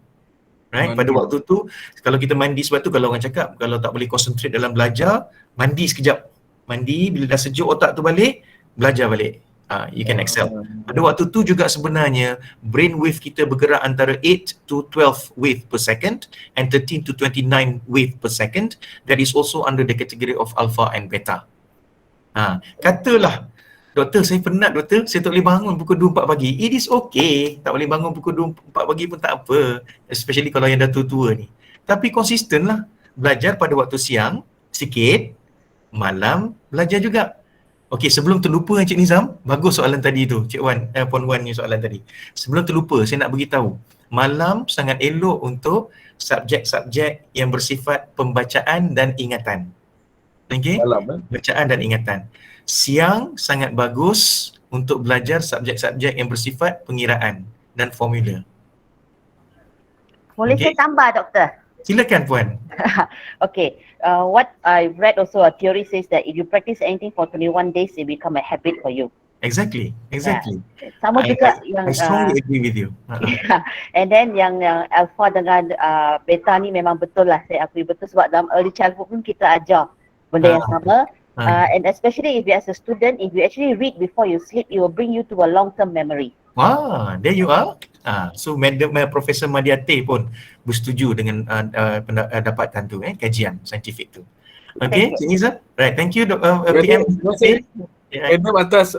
Right? Pada waktu tu kalau kita mandi, sebab tu kalau orang cakap kalau tak boleh concentrate dalam belajar, mandi sekejap. Mandi, bila dah sejuk otak tu balik, belajar balik. You can excel. Pada waktu tu juga sebenarnya brain wave kita bergerak antara 8 to 12 wave per second and 13 to 29 wave per second. That is also under the category of alpha and beta. Katalah, doktor saya penat doktor, saya tak boleh bangun pukul 2-4 pagi. It is okay. Tak boleh bangun pukul 2-4 pagi pun tak apa. Especially kalau yang dah tua-tua ni. Tapi konsisten lah. Belajar pada waktu siang sikit, malam belajar juga. Okey, sebelum terlupa Encik Nizam, bagus soalan tadi tu, Cik Wan, Puan Wan ni soalan tadi. Sebelum terlupa, saya nak beritahu, malam sangat elok untuk subjek-subjek yang bersifat pembacaan dan ingatan. Okey? Bacaan dan ingatan. Siang sangat bagus untuk belajar subjek-subjek yang bersifat pengiraan dan formula. Boleh saya tambah doktor? Silakan Puan. Okay, what I've read also, a theory says that if you practice anything for 21 days, it become a habit for you. Exactly. Sama juga yang I strongly agree with you. and then yang alpha dengan beta ni memang betul lah, saya akui betul, sebab dalam early childhood pun kita ajar benda yang sama. And especially if you as a student, if you actually read before you sleep, it will bring you to a long-term memory. There you are. So Madam Profesor Madiate pun bersetuju dengan dapatan tu, kajian saintifik tu. Okay, Cik Nizam. Right, thank you PM. Madam atas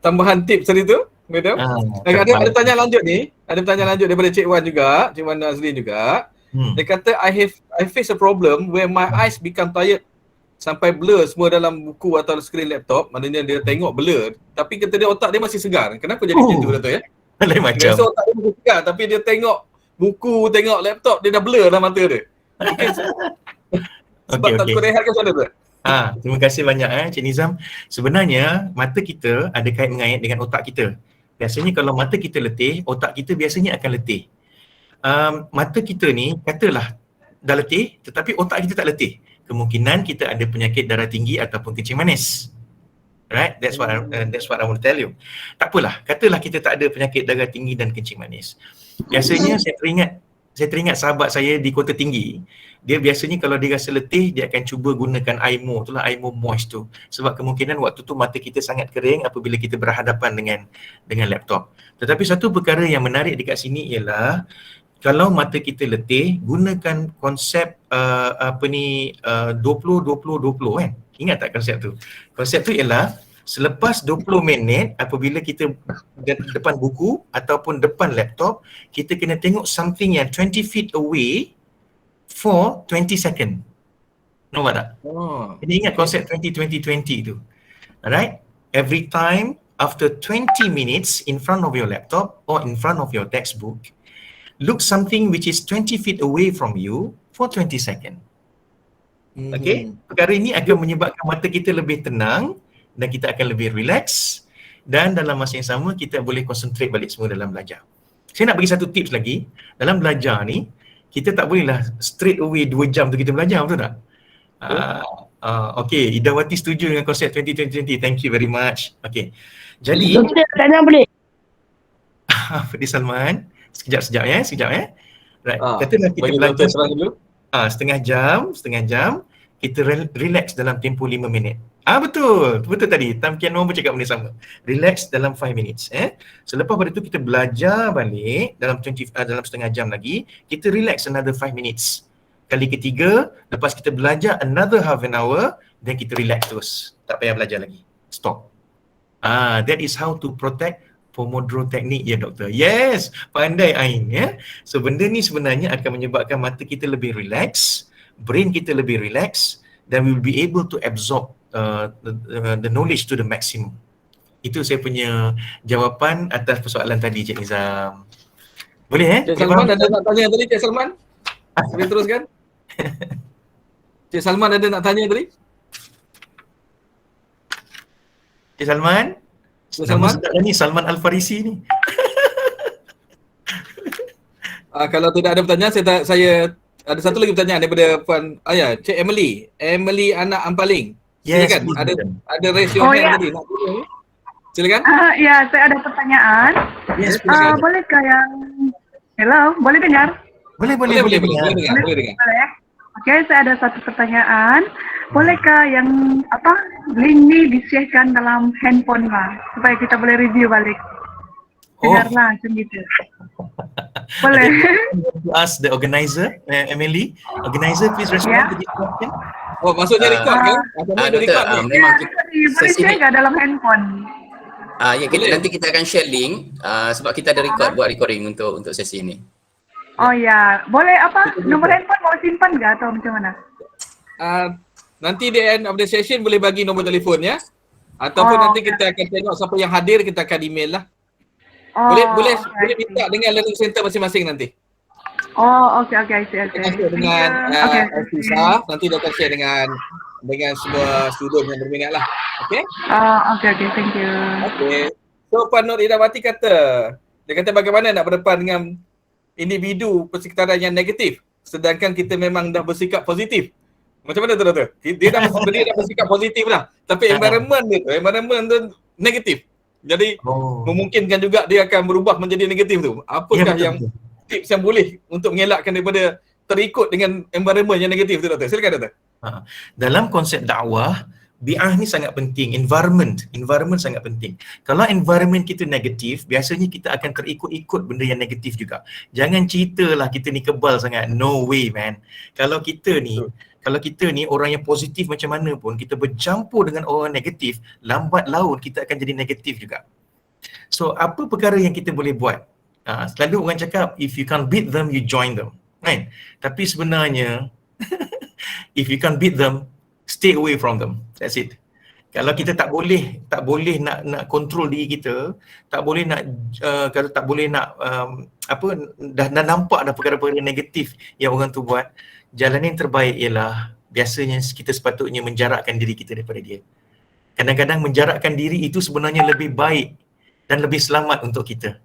tambahan tips tadi tu, Madam. Ada tanya lanjut ni, ada pertanyaan lanjut daripada Cik Wan juga, Cik Wan Nazlin juga. Dia kata I face a problem where my eyes become tired sampai blur semua dalam buku atau skrin laptop. Maknanya dia tengok blur, tapi kata dia otak dia masih segar. Kenapa jadi macam tu doktor ya? Lain macam. Biasa otak dia masih segar, tapi dia tengok buku, tengok laptop, dia dah blur dalam mata dia. Mungkin sebab tak cukup rehat ke macam mana tu? Terima kasih banyak Cik Nizam. Sebenarnya mata kita ada kait mengait dengan otak kita. Biasanya kalau mata kita letih, otak kita biasanya akan letih. Mata kita ni katalah dah letih tetapi otak kita tak letih. Kemungkinan kita ada penyakit darah tinggi ataupun kencing manis. Right? That's what I want to tell you. Tak apalah, katalah kita tak ada penyakit darah tinggi dan kencing manis. Biasanya saya teringat sahabat saya di Kota Tinggi. Dia biasanya kalau dia rasa letih, dia akan cuba gunakan air mo moist tu. Sebab kemungkinan waktu tu mata kita sangat kering apabila kita berhadapan dengan laptop. Tetapi satu perkara yang menarik dekat sini ialah kalau mata kita letih, gunakan konsep 20-20-20 kan? Ingat tak konsep tu? Konsep tu ialah selepas 20 minit apabila kita depan buku ataupun depan laptop, kita kena tengok something yang 20 feet away for 20 second. Nampak tak? Jadi ingat konsep 20-20-20 tu. Alright? Every time after 20 minutes in front of your laptop or in front of your textbook, look something which is 20 feet away from you for 20 second. Okay? Perkara ini akan menyebabkan mata kita lebih tenang dan kita akan lebih relax dan dalam masa yang sama kita boleh concentrate balik semua dalam belajar. Saya nak bagi satu tips lagi. Dalam belajar ni, kita tak bolehlah straight away 2 jam tu kita belajar, betul tak? Okay, Idawati setuju dengan konsep 20-20-20. Thank you very much. Okay. Jadi Tanya boleh? Fadi Salman, sekejap ya. Right. Katalah kita belajar setengah jam, kita relax dalam tempoh 5 minit. Betul tadi. Tam Kian Noor pun cakap benda sama. Relax dalam 5 minutes. Selepas pada tu kita belajar balik dalam setengah jam lagi, kita relax another 5 minutes. Kali ketiga, lepas kita belajar another half an hour, then kita relax terus. Tak payah belajar lagi. Stop. That is how to protect Pomodoro teknik ya doktor. Yes, pandai Ain ya. So benda ni sebenarnya akan menyebabkan mata kita lebih relax, brain kita lebih relax dan we will be able to absorb the knowledge to the maximum. Itu saya punya jawapan atas persoalan tadi Cik Nizam. Boleh Cik Salman ada nak tanya tadi Cik Salman? Boleh teruskan? Cik Salman ada nak tanya tadi? Cik Salman? Nama sedap ni Salman Al-Farisi ni. Kalau tidak ada pertanyaan, saya ada satu lagi pertanyaan daripada Puan Cik Emily anak Ampaling. Silakan. Yes, ada raise your hand tadi. Silakan. Ya, saya ada pertanyaan. Yes, bolehkah yang Hello, boleh dengar? Boleh Boleh dengar. Boleh. Okey, saya ada satu pertanyaan. Bolehkah yang link ni di-sharekan dalam handphone lah supaya kita boleh review balik? Dengarlah macam gitu. Boleh. Ask the organizer, Emily. Organizer, please respond to this question. Oh, maksudnya record kan? Maksudnya Doktor, record ni. memang Boleh sesi share ni, ke dalam handphone? nanti kita akan share link sebab kita ada buat recording untuk sesi ini. Oh ya, boleh nombor handphone mau simpan ke atau macam mana? Nanti di end of the session boleh bagi nombor telefon ya. Ataupun nanti kita akan tengok siapa yang hadir, kita akan email lah. Boleh minta dengan learning center masing-masing nanti. Okey. Kita share dengan Elfisa, nanti dia akan share dengan semua student yang berminat lah. Okay? Okey, thank you. Okay. So Puan Nur Idawati dia kata bagaimana nak berdepan dengan individu persekitaran yang negatif sedangkan kita memang dah bersikap positif. Macam mana tu Doktor? Dia dah bersikap positif lah. Tapi environment tu negatif. Jadi memungkinkan juga dia akan berubah menjadi negatif tu. Apakah yang tips yang boleh untuk mengelakkan daripada terikut dengan environment yang negatif tu Doktor? Silakan Doktor. Dalam konsep dakwah, bi'ah ni sangat penting, environment sangat penting. Kalau environment kita negatif, biasanya kita akan terikut-ikut benda yang negatif juga. Jangan ceritalah kita ni kebal sangat, no way man. Kalau kita ni orang yang positif macam mana pun, kita bercampur dengan orang negatif, lambat laun kita akan jadi negatif juga. So apa perkara yang kita boleh buat? Selalu orang cakap, if you can't beat them, you join them, kan? Tapi sebenarnya if you can't beat them, stay away from them. That's it. Kalau kita tak boleh nak control diri kita, tak boleh nak dah nampak dah perkara-perkara negatif yang orang tu buat, jalan yang terbaik ialah biasanya kita sepatutnya menjarakkan diri kita daripada dia. Kadang-kadang menjarakkan diri itu sebenarnya lebih baik dan lebih selamat untuk kita.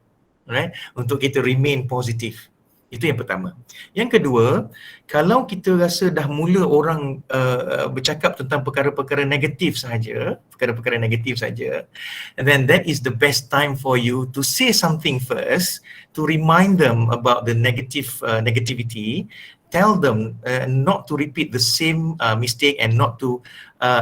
Right? Untuk kita remain positif. Itu yang pertama. Yang kedua, kalau kita rasa dah mula orang bercakap tentang perkara-perkara negatif saja, and then that is the best time for you to say something first, to remind them about the negativity, tell them not to repeat the same mistake and not to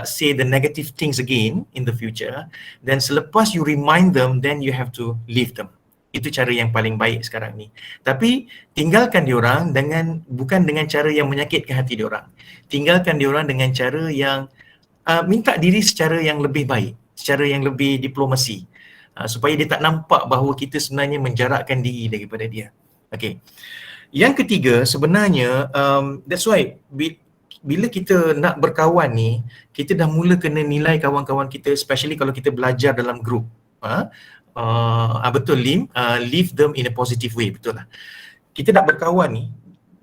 say the negative things again in the future. Then selepas you remind them, then you have to leave them. Itu cara yang paling baik sekarang ni. Tapi tinggalkan diorang bukan dengan cara yang menyakitkan hati diorang. Tinggalkan diorang dengan cara yang minta diri secara yang lebih baik, secara yang lebih diplomasi, supaya dia tak nampak bahawa kita sebenarnya menjarakkan diri daripada dia. Okay. Yang ketiga, sebenarnya that's why bila kita nak berkawan ni, kita dah mula kena nilai kawan-kawan kita, especially kalau kita belajar dalam group. Betul Lim, leave them in a positive way, betul lah. Kita nak berkawan ni,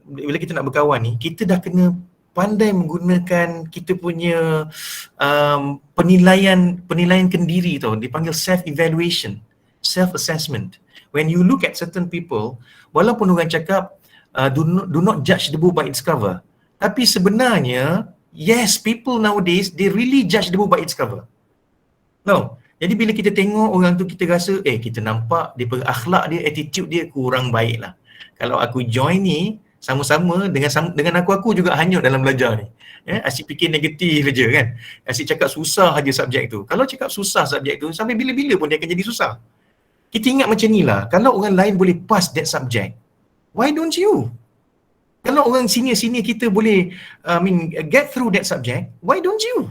bila kita nak berkawan ni, kita dah kena pandai menggunakan kita punya penilaian kendiri tau, dipanggil self-evaluation, self-assessment. When you look at certain people, walaupun orang cakap do not judge the book by its cover, tapi sebenarnya, yes, people nowadays, they really judge the book by its cover. No. Jadi bila kita tengok orang tu, kita rasa kita nampak dia akhlak dia, attitude dia kurang baik lah. Kalau aku join ni, sama-sama dengan aku juga hanyut dalam belajar ni. Asyik fikir negatif je kan. Asyik cakap susah aja subjek tu. Kalau cakap susah subjek tu, sampai bila-bila pun dia akan jadi susah. Kita ingat macam ni lah, kalau orang lain boleh pass that subject, why don't you? Kalau orang senior-senior kita boleh get through that subject, why don't you?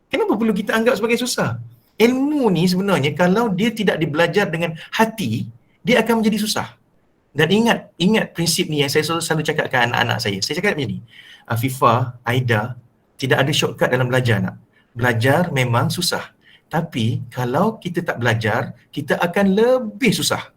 Kenapa perlu kita anggap sebagai susah? Ilmu ni sebenarnya kalau dia tidak dibelajar dengan hati, dia akan menjadi susah. Dan ingat prinsip ni yang saya selalu cakap ke anak-anak saya. Saya cakap macam ni, Afifah, Aida, tidak ada shortcut dalam belajar nak. Belajar memang susah. Tapi kalau kita tak belajar, kita akan lebih susah.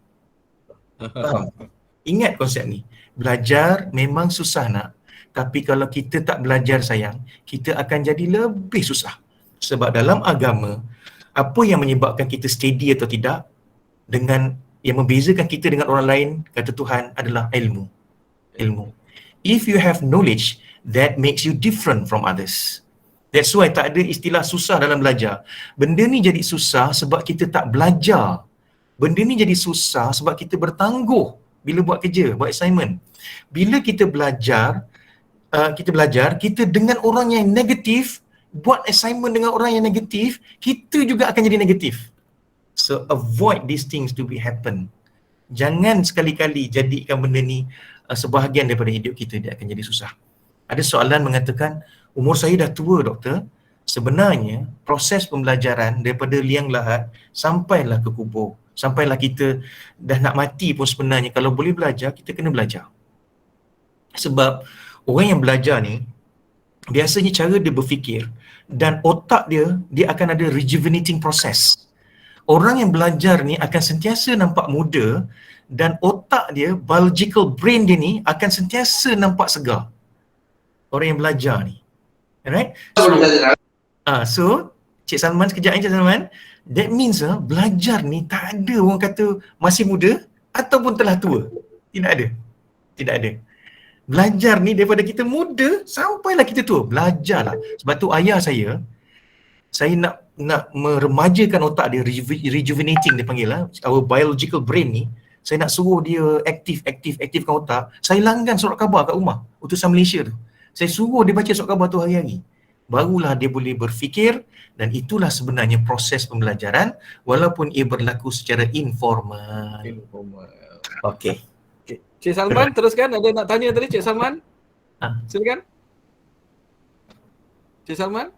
Faham? Ingat konsep ni. Belajar memang susah nak. Tapi kalau kita tak belajar sayang, kita akan jadi lebih susah. Sebab dalam agama, apa yang menyebabkan kita steady atau tidak, dengan yang membezakan kita dengan orang lain, kata Tuhan, adalah ilmu. If you have knowledge, that makes you different from others. That's why tak ada istilah susah dalam belajar. Benda ni jadi susah sebab kita tak belajar. Benda ni jadi susah sebab kita bertangguh bila buat kerja, buat assignment. Bila kita belajar, kita dengan orang yang negatif, buat assignment dengan orang yang negatif, kita juga akan jadi negatif. So avoid these things to be happen. Jangan sekali-kali jadikan benda ni sebahagian daripada hidup kita, dia akan jadi susah. Ada soalan mengatakan, umur saya dah tua doktor, sebenarnya proses pembelajaran daripada liang lahat sampailah ke kubur, sampailah kita dah nak mati pun sebenarnya kalau boleh belajar, kita kena belajar. Sebab orang yang belajar ni, biasanya cara dia berfikir dan otak dia akan ada rejuvenating process. Orang yang belajar ni akan sentiasa nampak muda dan otak dia, biological brain dia ni akan sentiasa nampak segar. Orang yang belajar ni. Alright? So Cik Salman sekejap ni Cik Salman. That means belajar ni tak ada orang kata masih muda ataupun telah tua. Tidak ada. Tidak ada. Belajar ni daripada kita muda sampailah kita tua. Belajarlah. Sebab tu ayah saya nak meremajakan otak dia, rejuvenating dia panggil lah, our biological brain ni. Saya nak suruh dia aktifkan otak. Saya langgan surat khabar kat rumah, utusan Malaysia tu. Saya suruh dia baca surat khabar tu hari-hari. Barulah dia boleh berfikir, dan itulah sebenarnya proses pembelajaran walaupun ia berlaku secara informal. Okey. Cik Salman, teruskan. Ada nak tanya tadi Cik Salman? Silakan. Cik Salman?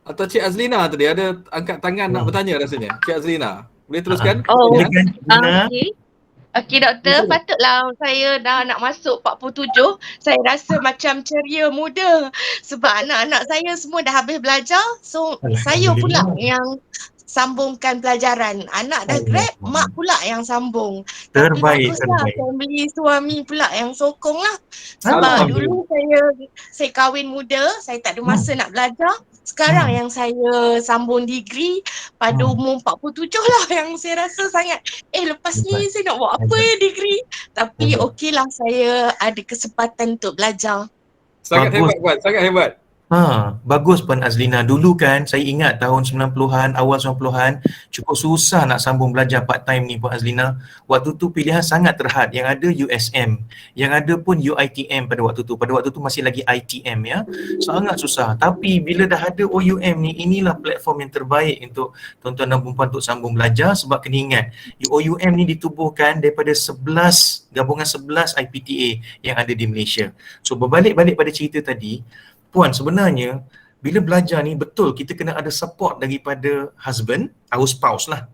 Atau Cik Azlina tadi ada angkat tangan nak bertanya rasanya. Cik Azlina, boleh teruskan? Okey doktor, patutlah saya dah nak masuk 47, saya rasa macam ceria muda sebab anak-anak saya semua dah habis belajar. So saya pula yang sambungkan pelajaran. Anak dah grad, mak pula yang sambung. Terbaik, Tapi baguslah family suami pula yang sokong lah. Sebab dulu saya kahwin muda, saya tak ada masa nak belajar. Sekarang yang saya sambung degree pada umur 47 lah yang saya rasa sangat lepas ni saya nak buat apa degree. Tapi okeylah saya ada kesempatan untuk belajar. Sangat hebat Puan, sangat hebat. Bagus Puan Azlina. Dulu kan saya ingat tahun 90-an, awal 90-an cukup susah nak sambung belajar part time ni Puan Azlina. Waktu tu pilihan sangat terhad, yang ada USM, yang ada pun UITM pada waktu tu. Pada waktu tu masih lagi ITM ya. Sangat susah. Tapi bila dah ada OUM ni, inilah platform yang terbaik untuk tuan-tuan dan puan untuk sambung belajar. Sebab kena ingat, OUM ni ditubuhkan daripada 11 gabungan 11 IPTA yang ada di Malaysia. So berbalik-balik pada cerita tadi, Puan, sebenarnya bila belajar ni betul kita kena ada support daripada husband, our spouse lah.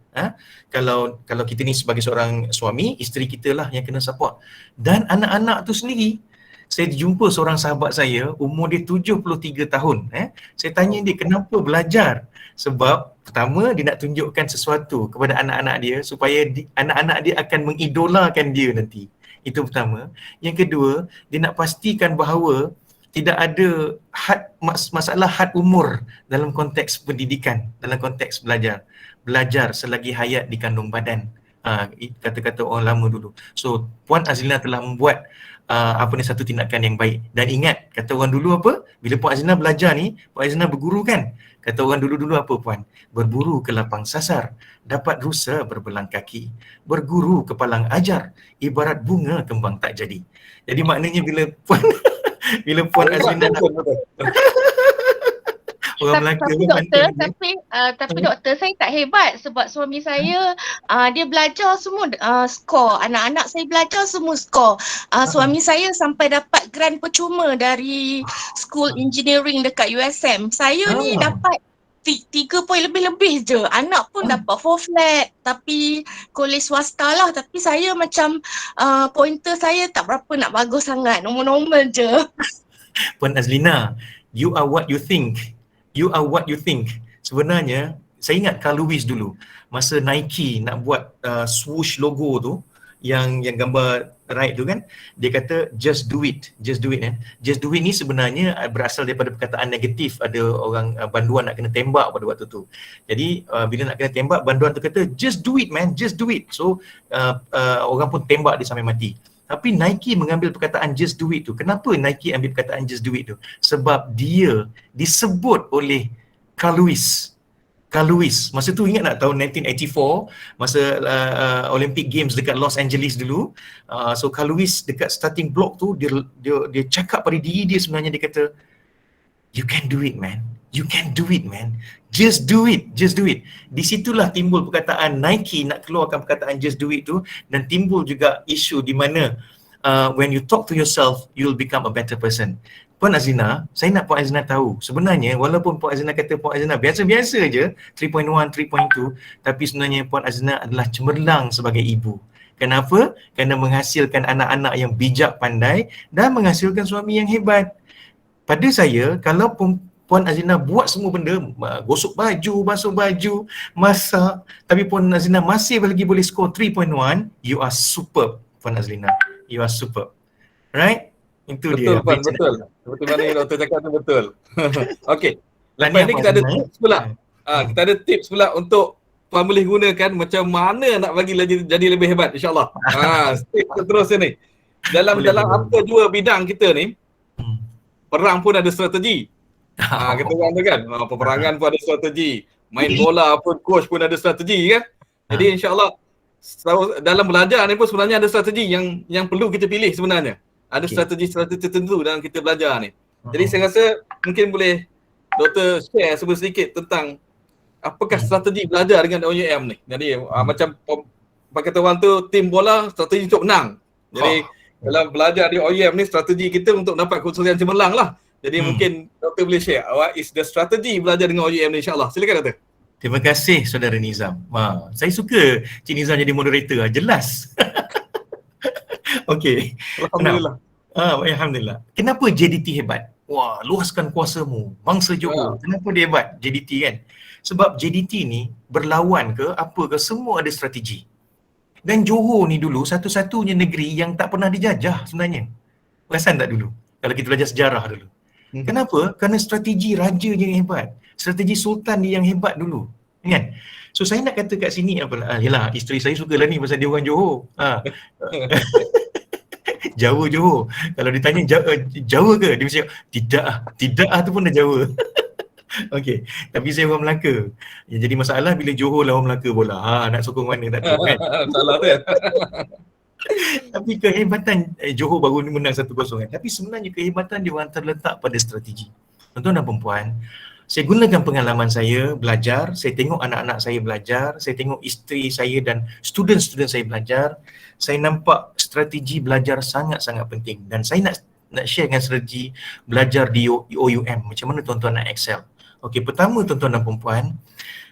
Kalau kita ni sebagai seorang suami, isteri kita lah yang kena support. Dan anak-anak tu sendiri. Saya jumpa seorang sahabat saya, umur dia 73 tahun. Saya tanya dia kenapa belajar. Sebab pertama dia nak tunjukkan sesuatu kepada anak-anak dia supaya anak-anak dia akan mengidolakan dia nanti. Itu pertama. Yang kedua, dia nak pastikan bahawa tidak ada masalah had umur dalam konteks pendidikan, dalam konteks belajar. Belajar selagi hayat di kandung badan. Kata-kata orang lama dulu. So, Puan Azlina telah membuat satu tindakan yang baik. Dan ingat, kata orang dulu apa? Bila Puan Azlina belajar ni, Puan Azlina berguru kan? Kata orang dulu-dulu apa Puan? Berburu ke lapang sasar, dapat rusa berbelang kaki. Berguru ke palang ajar, ibarat bunga kembang tak jadi. Jadi maknanya bila Puan Azlina orang Melaka tapi doktor saya tak hebat sebab suami saya dia belajar semua skor, anak-anak saya belajar semua skor. Suami saya sampai dapat grant percuma dari school engineering dekat USM. Saya ni dapat 3 poin lebih-lebih je. Anak pun dapat 4 flat tapi kolej swasta lah. Tapi saya macam pointer saya tak berapa nak bagus sangat. Normal-normal je. Puan Azlina, you are what you think. You are what you think. Sebenarnya, saya ingat Carl Lewis dulu. Masa Nike nak buat swoosh logo tu, yang gambar right tu kan, dia kata just do it. Just do it. Just do it ni sebenarnya berasal daripada perkataan negatif. Ada orang banduan nak kena tembak pada waktu tu. Jadi bila nak kena tembak, banduan tu kata just do it man, just do it. So orang pun tembak dia sampai mati. Tapi Nike mengambil perkataan just do it tu. Kenapa Nike ambil perkataan just do it tu? Sebab dia disebut oleh Carl Lewis. Carl Lewis, masa tu ingat tak tahun 1984 masa Olympic Games dekat Los Angeles dulu. So Carl Lewis dekat starting block tu dia cakap pada diri dia sebenarnya, dia kata you can do it man. You can do it man. Just do it. Just do it. Di situlah timbul perkataan Nike nak keluarkan perkataan just do it tu, dan timbul juga isu di mana when you talk to yourself, you'll become a better person. Puan Azina, saya nak Puan Azina tahu, sebenarnya walaupun Puan Azina kata Puan Azina biasa-biasa je, 3.1, 3.2, tapi sebenarnya Puan Azina adalah cemerlang sebagai ibu. Kenapa? Kerana menghasilkan anak-anak yang bijak, pandai dan menghasilkan suami yang hebat. Pada saya, kalau Puan Azina buat semua benda, gosok baju, basuh baju, masak, tapi Puan Azina masih lagi boleh score 3.1, you are superb, Puan Azlina. You are superb. Right? Itu betul, dia. Puan, betul. Seperti mana yang doktor cakap tu betul. Okey. Lepas ni kita ada tips pula. Kita ada tips pula untuk Puan boleh gunakan macam mana nak bagi jadi lebih hebat, insya-Allah. Tips terus ni. Dalam apa dua bidang kita ni, perang pun ada strategi. Kita orang tu kan, peperangan pun ada strategi. Main bola pun coach pun ada strategi kan. Jadi insya-Allah dalam belajar ni pun sebenarnya ada strategi yang perlu kita pilih sebenarnya. Ada strategi-strategi tertentu dalam kita belajar ni. Jadi saya rasa mungkin boleh doktor share sedikit tentang apakah strategi belajar dengan OUM ni. Jadi macam kata orang tu, tim bola strategi untuk menang. Jadi dalam belajar di OUM ni, strategi kita untuk dapat kesusahan cemerlang lah. Jadi mungkin doktor boleh share what is the strategi belajar dengan OUM ni, insyaAllah. Silakan doktor. Terima kasih Saudara Nizam. Saya suka Cik Nizam jadi moderator, jelas. Okey. Alhamdulillah. Alhamdulillah. Kenapa JDT hebat? Wah, luaskan kuasamu, bangsa Johor. Kenapa dia hebat JDT kan? Sebab JDT ni berlawan ke apa ke, semua ada strategi. Dan Johor ni dulu satu-satunya negeri yang tak pernah dijajah sebenarnya. Perasan tak dulu? Kalau kita belajar sejarah dulu. Kenapa? Kerana strategi raja je yang hebat. Strategi sultan dia yang hebat dulu. Kan? So saya nak kata kat sini yalah, isteri saya sukalah ni pasal dia orang Johor. Jawa Johor. Kalau ditanya Jawa ke? Dia mesti tidak tu pun dah Jawa. Okey, tapi saya orang Melaka. Yang jadi masalah bila Johor lawan Melaka bola. Nak sokong mana tak tahu kan. Salah tu kan. Tapi kehebatan Johor baru ni menang 1-0 kan. Tapi sebenarnya kehebatan dia orang terletak pada strategi. Tuan-tuan dan perempuan, saya gunakan pengalaman saya belajar, saya tengok anak-anak saya belajar, saya tengok isteri saya dan student-student saya belajar. Saya nampak strategi belajar sangat-sangat penting, dan saya nak share dengan strategi belajar di OUM. Macam mana tuan-tuan nak excel? Okey, pertama tuan-tuan dan perempuan,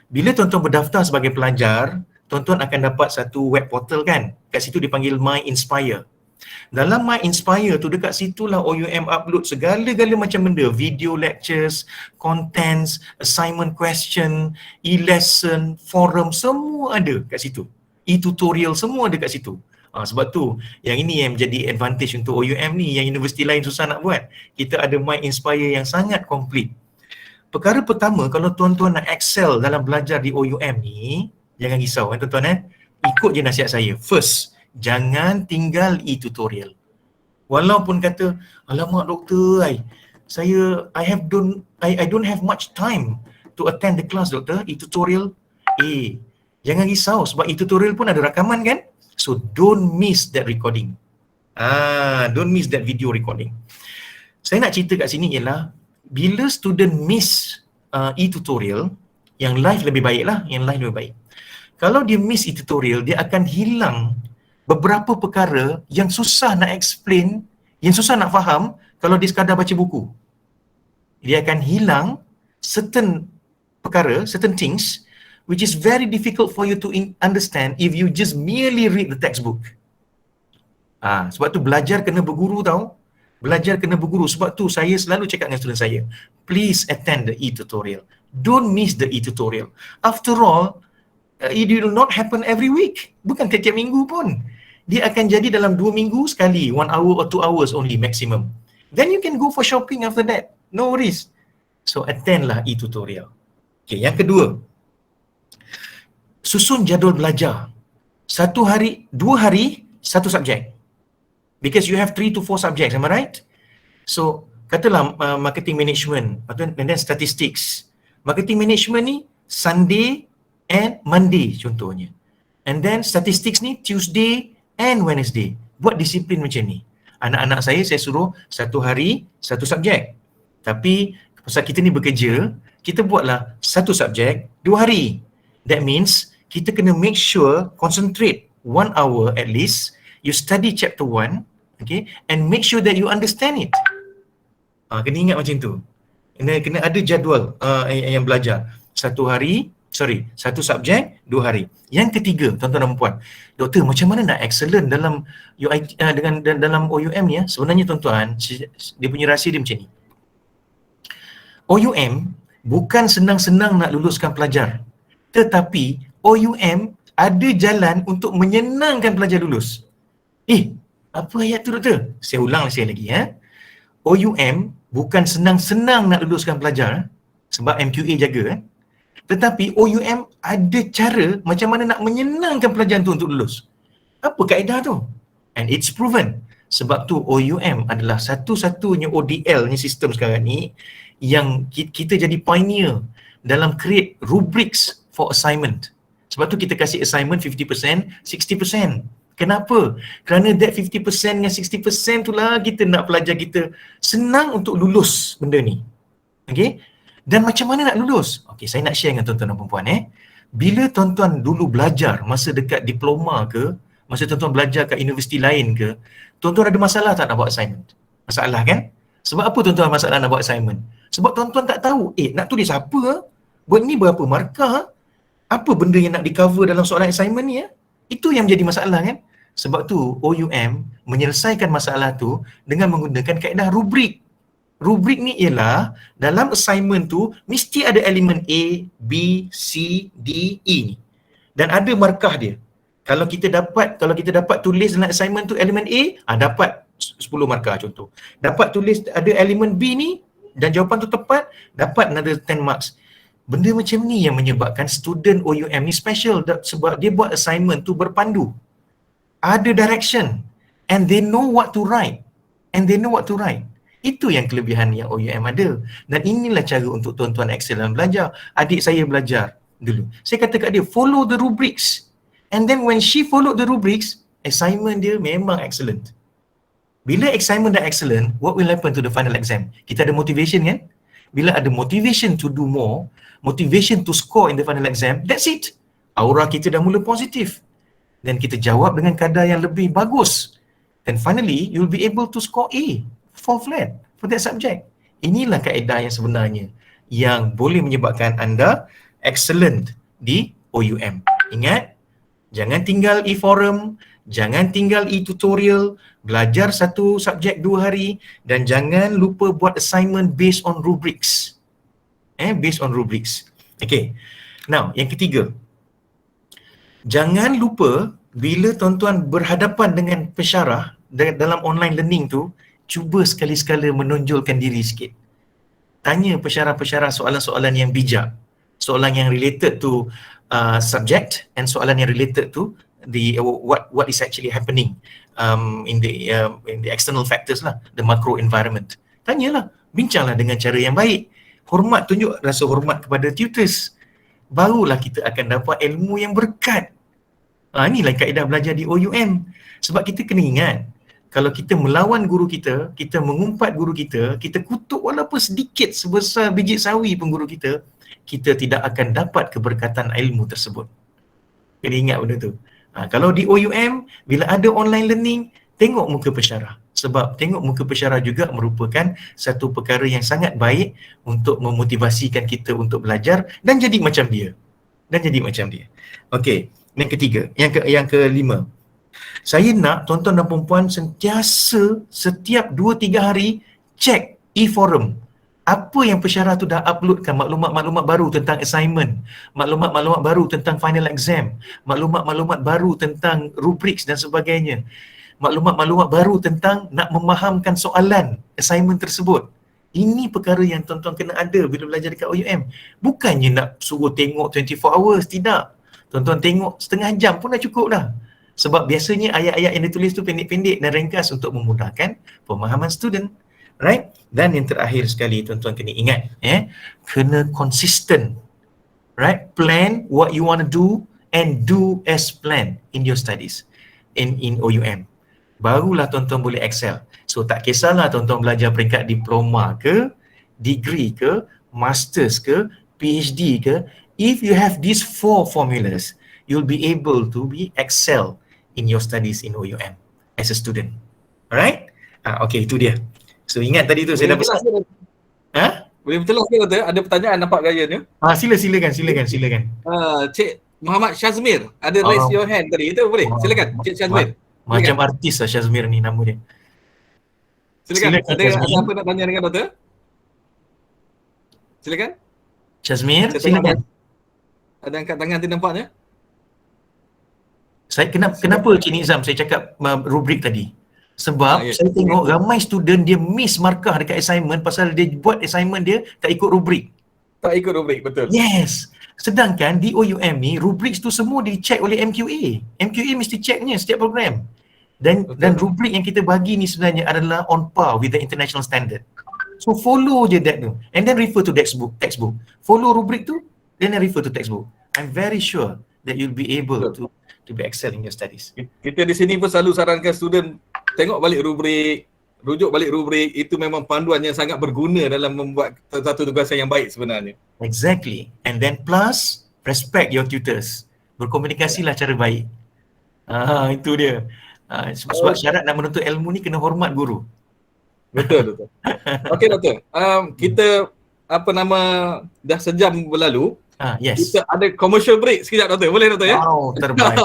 bila tuan-tuan berdaftar sebagai pelajar, tuan-tuan akan dapat satu web portal kan? Kat situ dipanggil My Inspire. Dalam My Inspire tu, dekat situlah OUM upload segala-gala macam benda, video lectures, contents, assignment question, e-lesson, forum, semua ada kat situ. E-tutorial semua ada kat situ. Sebab tu yang ini yang menjadi advantage untuk OUM ni, yang universiti lain susah nak buat. Kita ada My Inspire yang sangat komplit. Perkara pertama, kalau tuan-tuan nak excel dalam belajar di OUM ni, jangan risau kan tuan-tuan ikut je nasihat saya. First, jangan tinggal e-tutorial. Walaupun kata, alamak doktor, I don't have much time to attend the class doktor, e-tutorial. Jangan risau sebab e-tutorial pun ada rakaman kan? So don't miss that recording. Don't miss that video recording. Saya nak cerita kat sini ialah, bila student miss e-tutorial, yang live lebih baik lah, Kalau dia miss e-tutorial, dia akan hilang beberapa perkara yang susah nak explain, yang susah nak faham kalau dia sekadar baca buku. Dia akan hilang certain perkara, certain things which is very difficult for you to understand if you just merely read the textbook. Sebab tu belajar kena berguru tau. Belajar kena berguru. Sebab tu saya selalu cakap dengan student saya, please attend the e-tutorial. Don't miss the e-tutorial. After all, it will not happen every week. Bukan tiap-tiap minggu pun. Dia akan jadi dalam 2 minggu sekali, 1 hour or 2 hours only maximum. Then you can go for shopping after that. No worries. So attend lah e-tutorial. Okay, yang kedua, susun jadual belajar. 1 hari, 2 hari, 1 subjek. Because you have 3 to 4 subjects, am I right? So, katalah marketing management, and then statistics. Marketing management ni Sunday and Monday contohnya. And then statistics ni Tuesday and Wednesday. Buat disiplin macam ni. Anak-anak saya suruh satu hari satu subjek. Tapi pasal kita ni bekerja, kita buatlah satu subjek 2 hari. That means kita kena make sure concentrate 1 hour at least, you study chapter 1, okay, and make sure that you understand it. Kena ingat macam tu. Kena ada jadual yang belajar. Satu subjek 2 hari. Yang ketiga, tuan-tuan dan puan, doktor, macam mana nak excellent dalam UIT, dalam OUM ni ya? Sebenarnya tuan-tuan, dia punya rahsia dia macam ni. OUM bukan senang-senang nak luluskan pelajar. Tetapi OUM ada jalan untuk menyenangkan pelajar lulus. Apa ayat tu doktor? Saya ulang lagi ya. OUM bukan senang-senang nak luluskan pelajar sebab MQA jaga. Tetapi OUM ada cara macam mana nak menyenangkan pelajar tu untuk lulus. Apa kaedah tu? And it's proven. Sebab tu OUM adalah satu-satunya ODL ni sistem sekarang ni yang kita jadi pioneer dalam create rubrics for assignment. Sebab tu kita kasih assignment 50%, 60%. Kenapa? Kerana that 50% dengan 60% tu lah kita nak pelajar kita senang untuk lulus benda ni. Okay? Dan macam mana nak lulus? Okay, saya nak share dengan tuan-tuan dan puan-puan. Bila tuan-tuan dulu belajar masa dekat diploma ke, masa tuan-tuan belajar kat universiti lain ke, tuan-tuan ada masalah tak nak buat assignment? Masalah kan? Sebab apa tuan-tuan masalah nak buat assignment? Sebab tuan-tuan tak tahu, nak tulis apa? Buat ni berapa markah? Apa benda yang nak di-cover dalam soalan assignment ni? Itu yang menjadi masalah kan? Sebab tu OUM menyelesaikan masalah tu dengan menggunakan kaedah rubrik. Rubrik ni ialah dalam assignment tu mesti ada elemen A, B, C, D, E ni. Dan ada markah dia. Kalau kita dapat tulis dalam assignment tu elemen A, dapat 10 markah contoh. Dapat tulis ada elemen B ni dan jawapan tu tepat, dapat another 10 marks. Benda macam ni yang menyebabkan student OUM ni special sebab dia buat assignment tu berpandu. Ada direction and they know what to write. Itu yang kelebihan yang OUM ada. Dan inilah cara untuk tuan-tuan excel dalam belajar. Adik saya belajar dulu. Saya kata kat dia, follow the rubrics. And then when she followed the rubrics, assignment dia memang excellent. Bila assignment dah excellent, what will happen to the final exam? Kita ada motivation kan? Bila ada motivation to do more, motivation to score in the final exam, that's it. Aura kita dah mula positif. Dan kita jawab dengan kadar yang lebih bagus. And finally, you'll be able to score A. 4 flat for that subject. Inilah kaedah yang sebenarnya yang boleh menyebabkan anda excellent di OUM. Ingat, jangan tinggal e-forum, jangan tinggal e-tutorial, belajar satu subjek 2 hari dan jangan lupa buat assignment based on rubrics. Based on rubrics. Okay. Now, yang ketiga. Jangan lupa bila tuan-tuan berhadapan dengan pensyarah dalam online learning tu, cuba sekali-sekala menonjolkan diri sikit. Tanya pensyarah-pensyarah soalan-soalan yang bijak. Soalan yang related to subject and soalan yang related to the what is actually happening in the external factors lah, the macro environment. Tanyalah, bincanglah dengan cara yang baik. Hormat, tunjuk rasa hormat kepada tutors. Barulah kita akan dapat ilmu yang berkat. Inilah kaedah belajar di OUM. Sebab kita kena ingat, kalau kita melawan guru kita, kita mengumpat guru kita, kita kutuk walaupun sedikit sebesar biji sawi pun guru kita tidak akan dapat keberkatan ilmu tersebut. Kena ingat benda tu. Kalau di OUM, bila ada online learning, tengok muka pensyarah. Sebab tengok muka pensyarah juga merupakan satu perkara yang sangat baik untuk memotivasikan kita untuk belajar dan jadi macam dia. Okey, yang ketiga, yang kelima. Saya nak tuan-tuan dan puan-puan sentiasa setiap 2-3 hari cek e-forum. Apa yang pensyarah tu dah uploadkan, maklumat-maklumat baru tentang assignment, maklumat-maklumat baru tentang final exam, maklumat-maklumat baru tentang rubrics dan sebagainya, maklumat-maklumat baru tentang nak memahamkan soalan assignment tersebut. Ini perkara yang tuan-tuan kena ada bila belajar dekat OUM. Bukannya nak suruh tengok 24 hours, tidak. Tuan-tuan tengok setengah jam pun dah cukup dah. Sebab biasanya ayat-ayat yang ditulis tu pendek-pendek dan ringkas untuk memudahkan pemahaman student. Right? Dan yang terakhir sekali tuan-tuan kena ingat, kena konsisten right? Plan what you want to do and do as planned in your studies in OUM. Barulah tuan-tuan boleh excel. So tak kisahlah tuan-tuan belajar peringkat diploma ke, degree ke, masters ke, PhD ke, if you have these 4 formulas, you'll be able to be excel in your studies in OUM as a student. Alright? Okay, itu dia. So ingat tadi tu saya dah pesan. Boleh bertelas ke Doktor? Ada pertanyaan nampak gayanya? Silakan. Cik Muhammad Syazmir ada raise your hand tadi. Itu boleh? Silakan Cik Syazmir. Macam artis lah Syazmir ni nama dia. Silakan. Ada Syazmir. apa nak tanya dengan Doktor? Silakan. Syazmir, Saya silakan. Ada angkat tangan tu nampaknya? Saya kenapa Cik Nizam saya cakap rubrik tadi? Sebab ya. saya tengok ramai student dia miss markah dekat assignment pasal dia buat assignment dia tak ikut rubrik. Tak ikut rubrik, betul. Yes. Sedangkan di OUM ni rubrik tu semua dicek oleh MQA. MQA mesti checknya setiap program. Dan rubrik yang kita bagi ni sebenarnya adalah on par with the international standard. So follow je that tu. And then refer to textbook. Follow rubrik tu, then refer to textbook. I'm very sure that you'll be able to be excel in your studies. Kita di sini pun selalu sarankan student tengok balik rubrik, rujuk balik rubrik, itu memang panduan yang sangat berguna dalam membuat satu tugasan yang baik sebenarnya. Exactly. And then plus, respect your tutors. Berkomunikasilah cara baik. Itu dia. Sebab syarat nak menuntut ilmu ni kena hormat guru. Betul. Okey Doktor, kita dah sejam berlalu. Yes. Kita ada commercial break sekejap Doktor. Boleh Doktor ya? Oh, terbaik.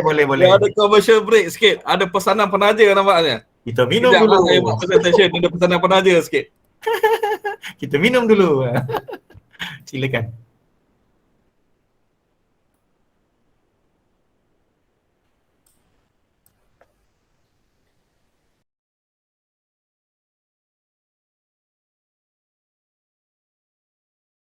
boleh. Kita ada commercial break sikit. Ada pesanan penaja nampaknya. Kita minum sekejap, dulu. Saya buat presentation, ada pesanan penaja sikit. Kita minum dulu. Silakan.